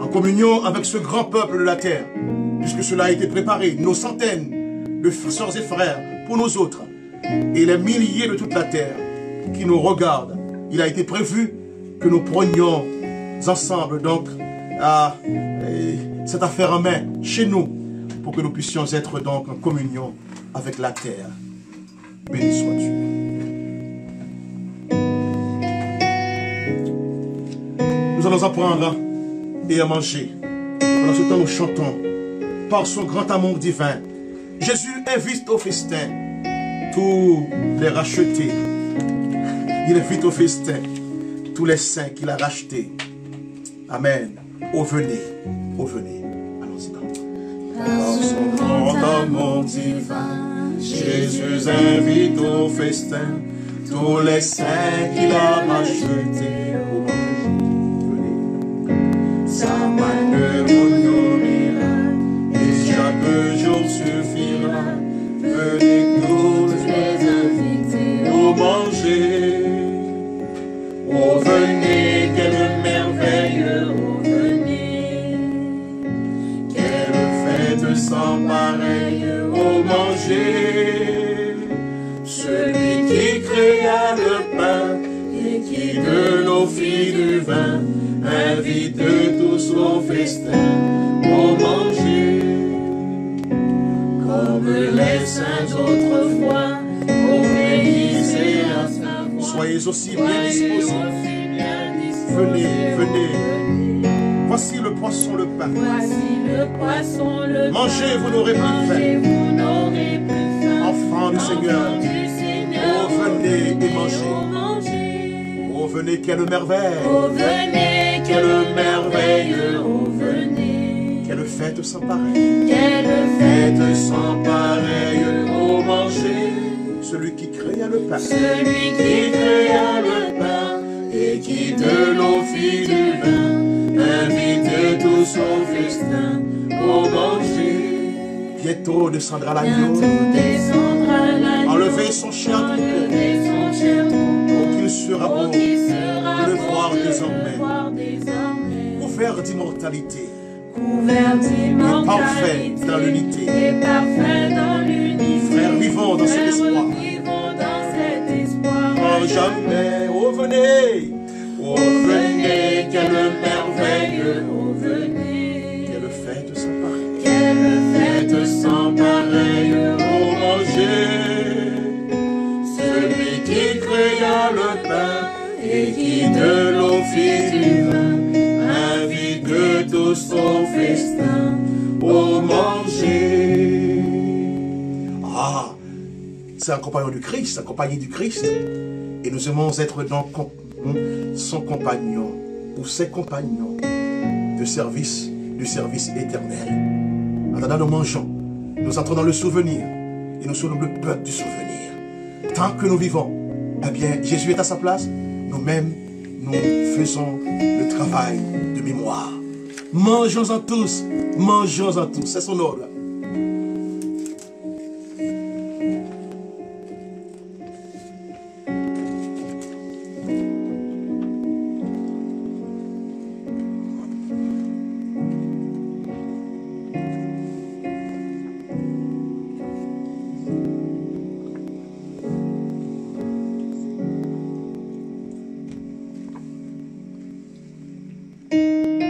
Speaker 1: En communion avec ce grand peuple de la terre, puisque cela a été préparé, nos centaines de sœurs et frères pour nous autres, et les milliers de toute la terre qui nous regardent. Il a été prévu que nous prenions ensemble donc cette affaire en main chez nous, pour que nous puissions être donc en communion avec la terre. Béni sois-tu. Nous allons apprendre et à manger. Pendant ce temps, nous chantons par son grand amour divin. Jésus invite au festin tous les rachetés. Il invite au festin tous les saints qu'il a rachetés. Amen. Ô venez, ô venez. Allons-y donc.
Speaker 2: Par son grand amour divin, Jésus invite au festin tous les saints qu'il a rachetés. Sa main vous nourrira et chaque jour suffira. Venez tous les invités au manger. Oh venez, quelle merveille, oh venez. Quelle fête sans pareil, oh manger. Celui qui créa le pain et qui de l'eau fit du vin, invite tous au festin, au manger. Comme les saints autrefois, obéissez à sa voix.
Speaker 1: Soyez aussi bien disposés. Venez, venez. Voici le poisson, le pain.
Speaker 2: Voici le poisson, le pain.
Speaker 1: Mangez, vous n'aurez plus faim.
Speaker 2: Vous n'aurez plus faim.
Speaker 1: Enfants du Seigneur. Oh, venez et mangez. Oh, venez, quelle merveille.
Speaker 2: Oh, venez, quelle merveille. Oh, venez.
Speaker 1: Quelle fête sans pareil.
Speaker 2: Quelle fête sans pareil. Oh, manger.
Speaker 1: Celui qui créa le pain.
Speaker 2: Celui qui créa le pain et qui de l'eau fit du vin, invite tous au festin, au manger.
Speaker 1: Bientôt descendra l'agneau. Enlevez son cher troupeau, qu'il sera beau de le voir désormais. Couvert d'immortalité, et parfait dans l'unité. Frères vivants dans cet espoir. Oh jamais, oh venez.
Speaker 2: Oh venez, quelle merveille, oh venez.
Speaker 1: Quelle fête sans pareil.
Speaker 2: Quelle fête sans pareil, oh manger. Celui qui créa le pain et qui de l'eau fit du vin, invite tous au festin, au manger.
Speaker 1: Ah, c'est un compagnon du Christ, un compagnon du Christ. Et nous aimons être donc son compagnon ou ses compagnons de service, du service éternel. En attendant, nous mangeons, nous entrons dans le souvenir et nous sommes le peuple du souvenir. Tant que nous vivons, eh bien, Jésus est à sa place, nous-mêmes, nous faisons le travail de mémoire. Mangeons-en tous, c'est son ordre.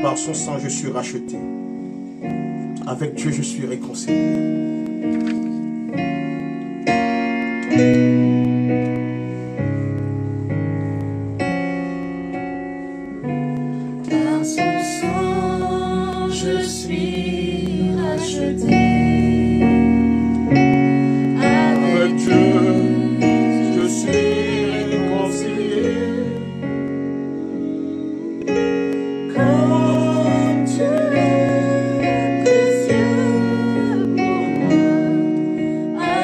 Speaker 1: Par son sang, je suis racheté. Avec Dieu, je suis réconcilié.
Speaker 2: Par son sang, je suis racheté. Avec Dieu, je suis réconcilié. Comme tu es précieux pour moi,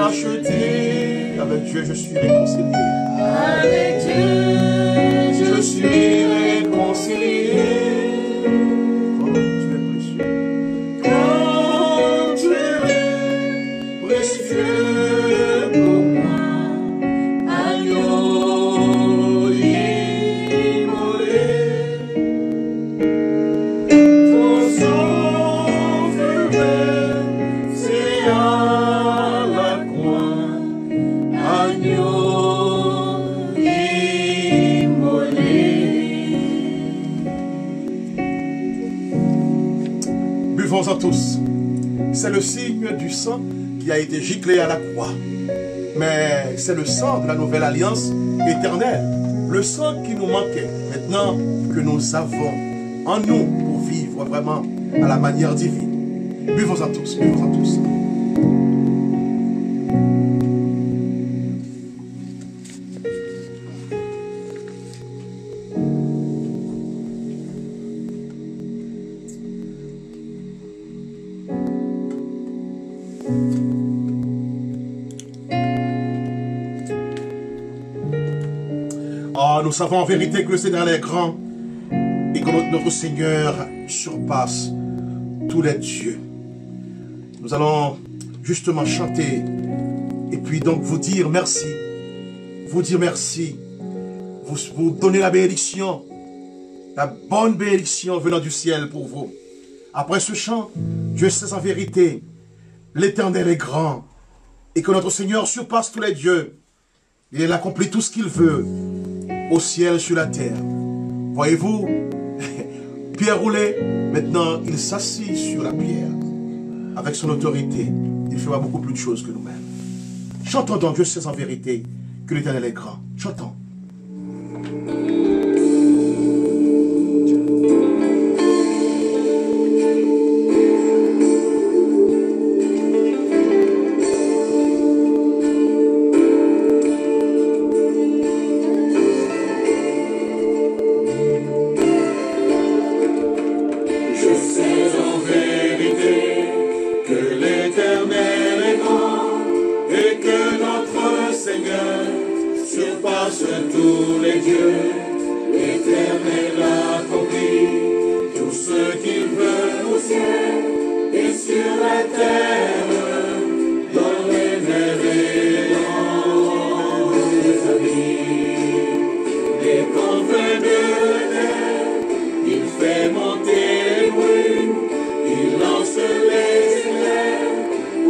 Speaker 1: racheté. Avec Dieu, je suis réconcilié.
Speaker 2: Avec Dieu, je suis réconcilié.
Speaker 1: Oh, tu es précieux.
Speaker 2: Comme tu es précieux pour moi, agneau immolé. Ton sang fut versé à la croix, agneau immolé.
Speaker 1: Buvons-en tous. C'est le signe du sang qui a été giclé à la croix. Mais c'est le sang de la nouvelle alliance éternelle. Le sang qui nous manquait, maintenant que nous avons en nous pour vivre vraiment à la manière divine. Buvons-en tous, buvons-en tous. Oh, nous savons en vérité que le Seigneur est grand et que notre Seigneur surpasse tous les dieux. Nous allons justement chanter et puis donc vous dire merci. Vous dire merci. Vous donner la bénédiction, la bonne bénédiction venant du ciel pour vous. Après ce chant, Dieu sait en vérité, l'Éternel est grand et que notre Seigneur surpasse tous les dieux. Il accomplit tout ce qu'il veut au ciel, sur la terre. Voyez-vous, Pierre roulait, maintenant il s'assit sur la pierre. Avec son autorité, il fera beaucoup plus de choses que nous-mêmes. Chantons donc, Dieu sait en vérité que l'Éternel est grand. Chantons.
Speaker 2: Tous les dieux, l'Éternel accomplit tout ce qu'il veut au ciel et sur la terre, dans les mers et dans les abîmes. Les confins de la terre, il fait monter les brumes, il lance les éclairs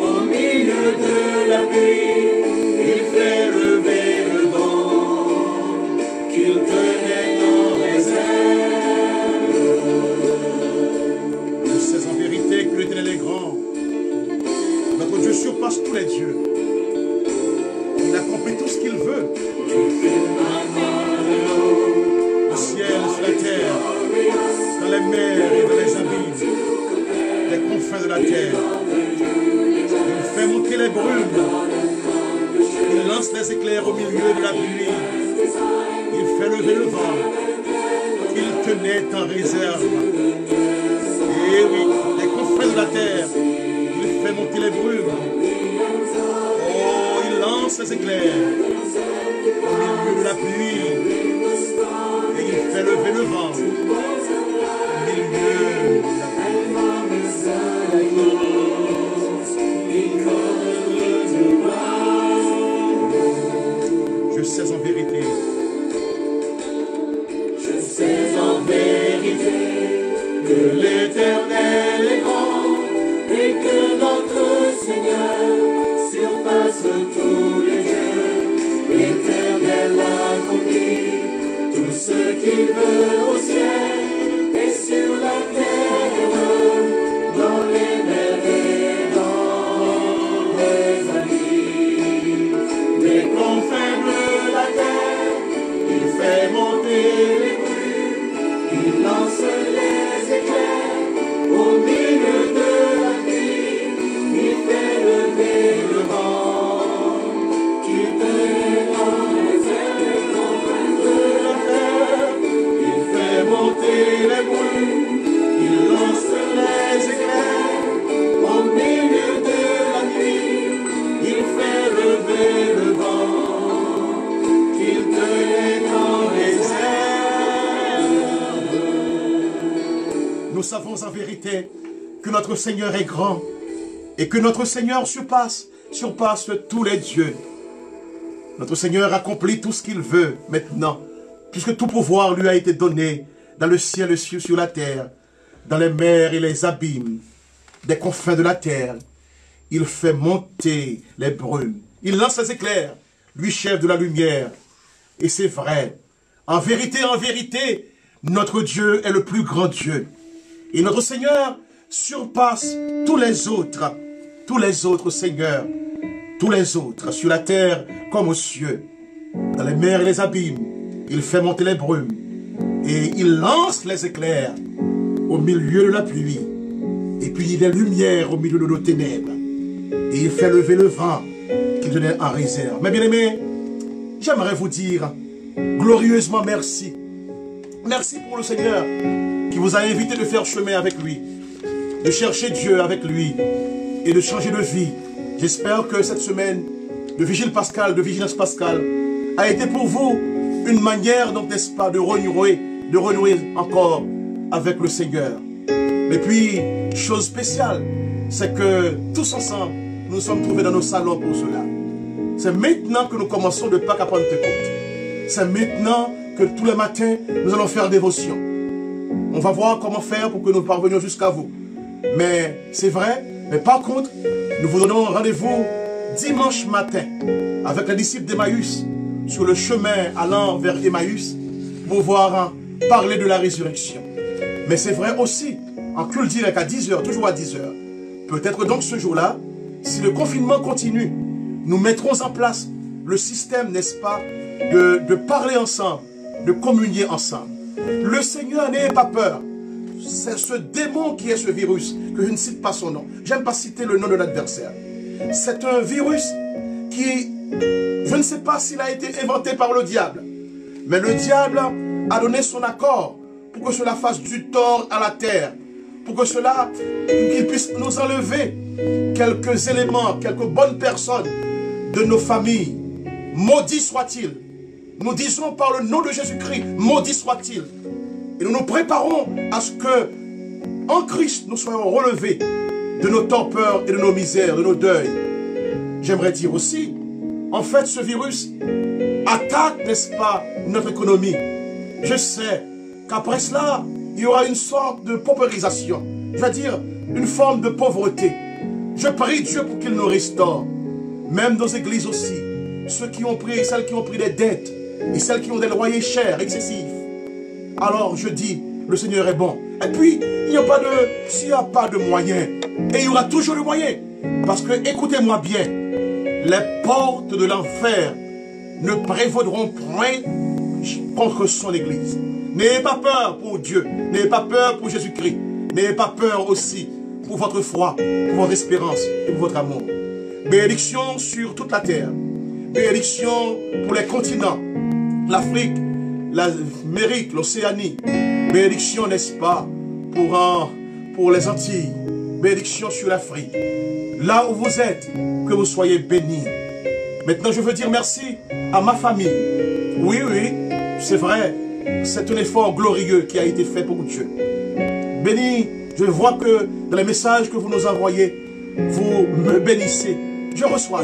Speaker 2: au milieu de la pluie, il fait lever le vent qu'il tenait dans les airs.
Speaker 1: Je sais en vérité que l'Éternel est grand. Notre Dieu surpasse tous les dieux. Il accomplit tout ce qu'il veut. Au ciel, sur la terre, dans les mers et dans les abîmes, les confins de la terre. Il fait monter les brumes. Il lance les éclairs au milieu de la pluie. Il fait lever le vent qu'il tenait en réserve. Et oui, les confins de la terre, il fait monter les brumes. Oh, il lance les éclairs au milieu de la pluie. Et il fait lever le vent au milieu de la pluie. Je sais en vérité.
Speaker 2: Je sais en vérité que l'Éternel est grand et que notre Seigneur surpasse tous les dieux. L'Éternel accomplit tout ce qu'il veut au ciel
Speaker 1: que notre Seigneur est grand et que notre Seigneur surpasse tous les dieux. Notre Seigneur accomplit tout ce qu'il veut maintenant, puisque tout pouvoir lui a été donné dans le ciel et sur la terre, dans les mers et les abîmes, des confins de la terre. Il fait monter les brumes. Il lance les éclairs, lui chef de la lumière. Et c'est vrai. En vérité, notre Dieu est le plus grand Dieu. Et notre Seigneur surpasse tous les autres seigneurs, tous les autres, sur la terre comme aux cieux, dans les mers et les abîmes. Il fait monter les brumes et il lance les éclairs au milieu de la pluie. Et puis il y a des lumières au milieu de nos ténèbres. Et il fait lever le vent qu'il donnait en réserve. Mes bien-aimés, j'aimerais vous dire glorieusement merci. Merci pour le Seigneur qui vous a invité de faire chemin avec lui, de chercher Dieu avec lui et de changer de vie. J'espère que cette semaine de vigile pascale, de vigilance pascale, a été pour vous une manière, donc n'est-ce pas, de renouer encore avec le Seigneur. Et puis, chose spéciale, c'est que tous ensemble, nous nous sommes trouvés dans nos salons pour cela. C'est maintenant que nous commençons de Pâques à Pentecôte. C'est maintenant que tous les matins, nous allons faire dévotion. On va voir comment faire pour que nous parvenions jusqu'à vous. Mais c'est vrai, mais par contre, nous vous donnons rendez-vous dimanche matin avec les disciples d'Emmaüs sur le chemin allant vers Emmaüs pour pouvoir parler de la résurrection. Mais c'est vrai aussi, en culte direct à 10h, toujours à 10h. Peut-être donc ce jour-là, si le confinement continue, nous mettrons en place le système, n'est-ce pas, de parler ensemble, de communier ensemble. Le Seigneur n'ayez pas peur. C'est ce démon qui est ce virus, que je ne cite pas son nom. J'aime pas citer le nom de l'adversaire. C'est un virus qui, je ne sais pas s'il a été inventé par le diable. Mais le diable a donné son accord pour que cela fasse du tort à la terre. Pour que cela, qu'il puisse nous enlever quelques éléments, quelques bonnes personnes de nos familles. Maudit soit-il. Nous disons par le nom de Jésus-Christ, maudit soit-il. Et nous nous préparons à ce que, en Christ, nous soyons relevés de nos torpeurs et de nos misères, de nos deuils. J'aimerais dire aussi, en fait, ce virus attaque, n'est-ce pas, notre économie. Je sais qu'après cela, il y aura une sorte de paupérisation. Je veux dire, une forme de pauvreté. Je prie Dieu pour qu'il nous restaure. Même nos églises aussi. Celles qui ont pris des dettes et celles qui ont des loyers chers, excessifs. Alors je dis, le Seigneur est bon. Et puis, s'il n'y a pas de moyens, et il y aura toujours le moyen. Parce que, écoutez-moi bien, les portes de l'enfer ne prévaudront point contre son église. N'ayez pas peur pour Dieu, n'ayez pas peur pour Jésus-Christ, n'ayez pas peur aussi pour votre foi, pour votre espérance et pour votre amour. Bénédiction sur toute la terre, bénédiction pour les continents, l'Afrique, l'Amérique, l'Océanie, bénédiction, n'est-ce pas, pour les Antilles, bénédiction sur l'Afrique. Là où vous êtes, que vous soyez bénis. Maintenant, je veux dire merci à ma famille. Oui, c'est vrai, c'est un effort glorieux qui a été fait pour Dieu. Béni, je vois que dans les messages que vous nous envoyez, vous me bénissez. Je reçois.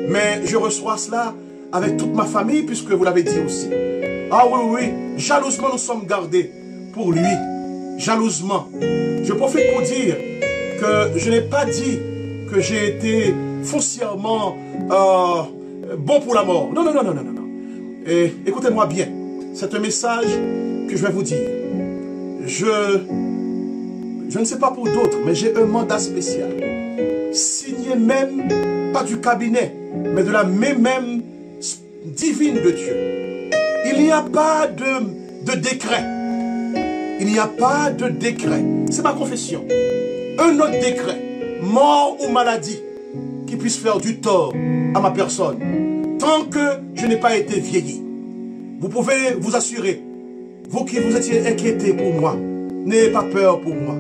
Speaker 1: Mais je reçois cela avec toute ma famille, puisque vous l'avez dit aussi. Ah oui, jalousement nous sommes gardés pour lui. Jalousement. Je profite pour dire que je n'ai pas dit que j'ai été foncièrement bon pour la mort. Non. Et écoutez-moi bien. C'est un message que je vais vous dire. Je ne sais pas pour d'autres, mais j'ai un mandat spécial. Signé même, pas du cabinet, mais de la même divine de Dieu. Il n'y a pas de décret. Il n'y a pas de décret. C'est ma confession. Un autre décret, mort ou maladie, qui puisse faire du tort à ma personne, tant que je n'ai pas été vieilli. Vous pouvez vous assurer, vous qui vous étiez inquiétés pour moi, n'ayez pas peur pour moi.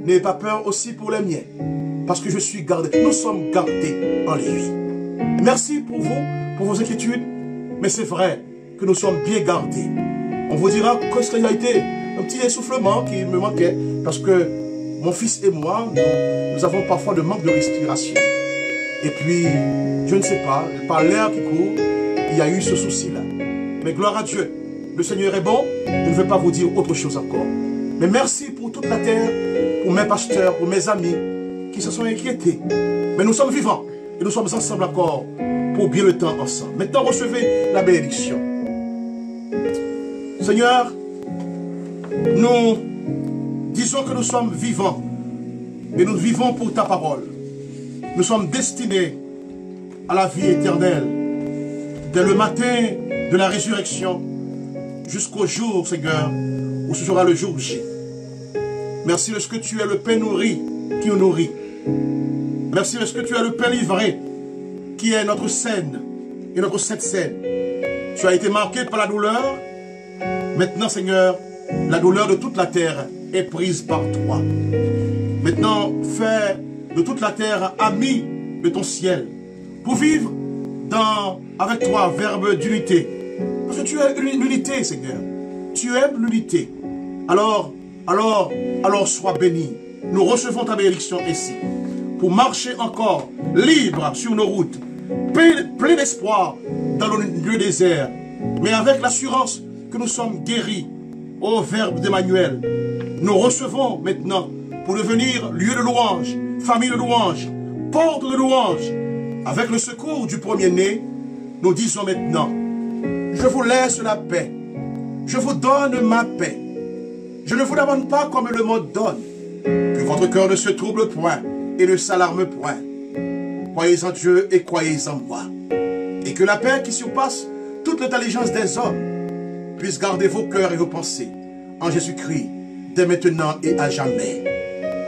Speaker 1: N'ayez pas peur aussi pour les miens. Parce que je suis gardé. Nous sommes gardés en lui. Merci pour vous, pour vos inquiétudes. Mais c'est vrai que nous sommes bien gardés. On vous dira que cela a été un petit essoufflement qui me manquait. Parce que mon fils et moi, nous avons parfois de manque de respiration. Et puis, je ne sais pas, par l'air qui court, il y a eu ce souci-là. Mais gloire à Dieu, le Seigneur est bon, je ne veux pas vous dire autre chose encore. Mais merci pour toute la terre, pour mes pasteurs, pour mes amis qui se sont inquiétés. Mais nous sommes vivants et nous sommes ensemble encore pour bien le temps ensemble. Maintenant, recevez la bénédiction. Seigneur, nous disons que nous sommes vivants et nous vivons pour ta parole. Nous sommes destinés à la vie éternelle dès le matin de la résurrection jusqu'au jour, Seigneur, où ce sera le jour J. Merci parce que tu es le pain nourri qui nous nourrit. Merci parce que tu es le pain livré qui est notre scène et notre sainte scène. Tu as été marqué par la douleur. Maintenant, Seigneur, la douleur de toute la terre est prise par toi. Maintenant, fais de toute la terre ami de ton ciel pour vivre avec toi, verbe d'unité. Parce que tu es l'unité, Seigneur. Tu aimes l'unité. Alors sois béni. Nous recevons ta bénédiction ici pour marcher encore libre sur nos routes, plein d'espoir dans le lieu désert, mais avec l'assurance que nous sommes guéris. Ô Verbe d'Emmanuel, nous recevons maintenant pour devenir lieu de louange, famille de louange, porte de louange. Avec le secours du premier-né, nous disons maintenant, je vous laisse la paix, je vous donne ma paix. Je ne vous la donne pas comme le monde donne. Que votre cœur ne se trouble point et ne s'alarme point. Croyez en Dieu et croyez en moi. Et que la paix qui surpasse toute l'intelligence des hommes puisse garder vos cœurs et vos pensées en Jésus-Christ, dès maintenant et à jamais.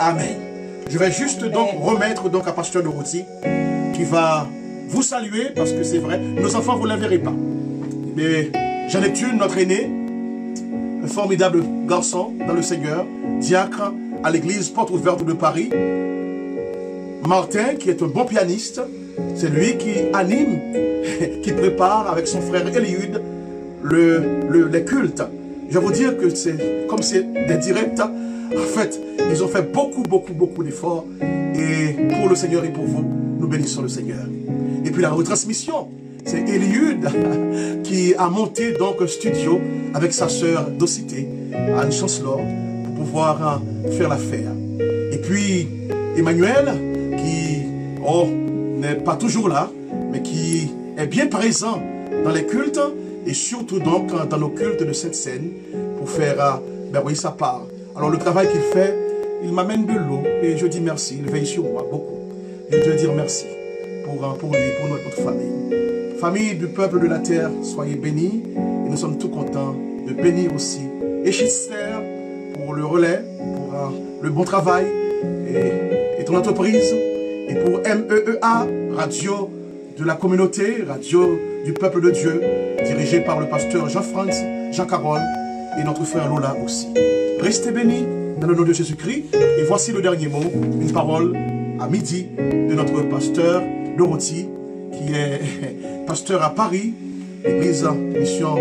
Speaker 1: Amen. Je vais juste donc remettre à Pasteur Dorothy qui va vous saluer parce que c'est vrai, nos enfants vous ne la verrez pas. Mais Jean-Neptune, notre aîné, un formidable garçon dans le Seigneur, diacre à l'église Porte Ouverte de Paris. Martin, qui est un bon pianiste, c'est lui qui anime, qui prépare avec son frère Eliud les cultes. Je vais vous dire que c'est comme c'est des directs. En fait, ils ont fait beaucoup d'efforts. Et pour le Seigneur et pour vous, nous bénissons le Seigneur. Et puis la retransmission, c'est Eliud qui a monté donc un studio avec sa sœur Docité, Anne Chancelor, pour pouvoir faire l'affaire. Et puis Emmanuel, qui n'est pas toujours là, mais qui est bien présent dans les cultes, et surtout donc dans nos cultes de cette scène, pour faire sa part. Alors le travail qu'il fait, il m'amène de l'eau, et je dis merci, il veille sur moi beaucoup. Et je veux dire merci pour lui, pour notre famille. Famille du peuple de la terre, soyez bénis, et nous sommes tout contents de bénir aussi Echister pour le relais, pour le bon travail, et ton entreprise, et pour MEEA, radio de la communauté, radio du peuple de Dieu, dirigé par le pasteur Jean-France, Jean-Carole, et notre frère Lola aussi. Restez bénis dans le nom de Jésus-Christ, et voici le dernier mot, une parole à midi de notre pasteur Dorothy, qui est pasteur à Paris, l'église Mission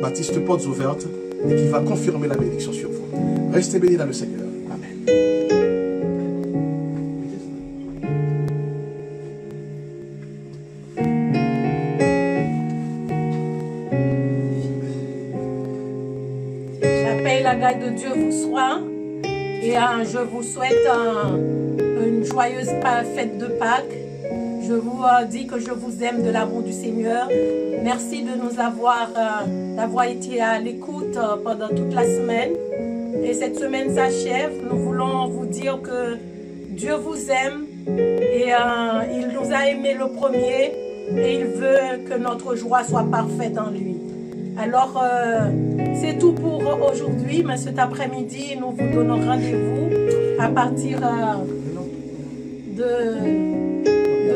Speaker 1: Baptiste Portes Ouvertes, et qui va confirmer la bénédiction sur vous. Restez bénis dans le Seigneur. Amen.
Speaker 3: J'appelle la grâce de Dieu vous soit, et je vous souhaite une joyeuse fête de Pâques. Je vous dis que je vous aime de l'amour du Seigneur. Merci de nous d'avoir été à l'écoute pendant toute la semaine. Et cette semaine s'achève. Nous voulons vous dire que Dieu vous aime et il nous a aimés le premier et il veut que notre joie soit parfaite en lui. Alors, c'est tout pour aujourd'hui, mais cet après-midi, nous vous donnons rendez-vous à partir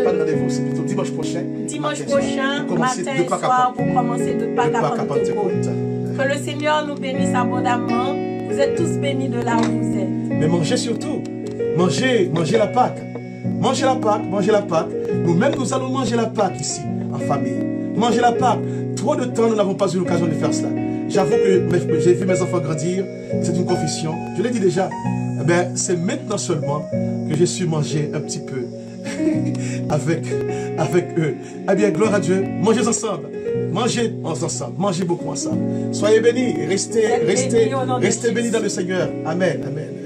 Speaker 1: pas de rendez-vous, c'est plutôt dimanche prochain.
Speaker 3: Dimanche prochain, matin et soir, vous commencez de Pâques à Pentecôte. Que le Seigneur nous bénisse abondamment. Vous êtes tous bénis de là où vous êtes.
Speaker 1: Mais mangez surtout. Mangez la Pâques. Mangez la Pâques, mangez la Pâques. Nous-mêmes, nous allons manger la Pâques ici, en famille. Mangez la Pâques. Trop de temps, nous n'avons pas eu l'occasion de faire cela. J'avoue que j'ai vu mes enfants grandir. C'est une confession. Je l'ai dit déjà. Eh bien, c'est maintenant seulement que j'ai su manger un petit peu avec eux. Eh bien, gloire à Dieu. Mangez ensemble. Mangez ensemble. Mangez beaucoup ensemble. Soyez bénis. Restez bénis dans le Seigneur. Amen. Amen.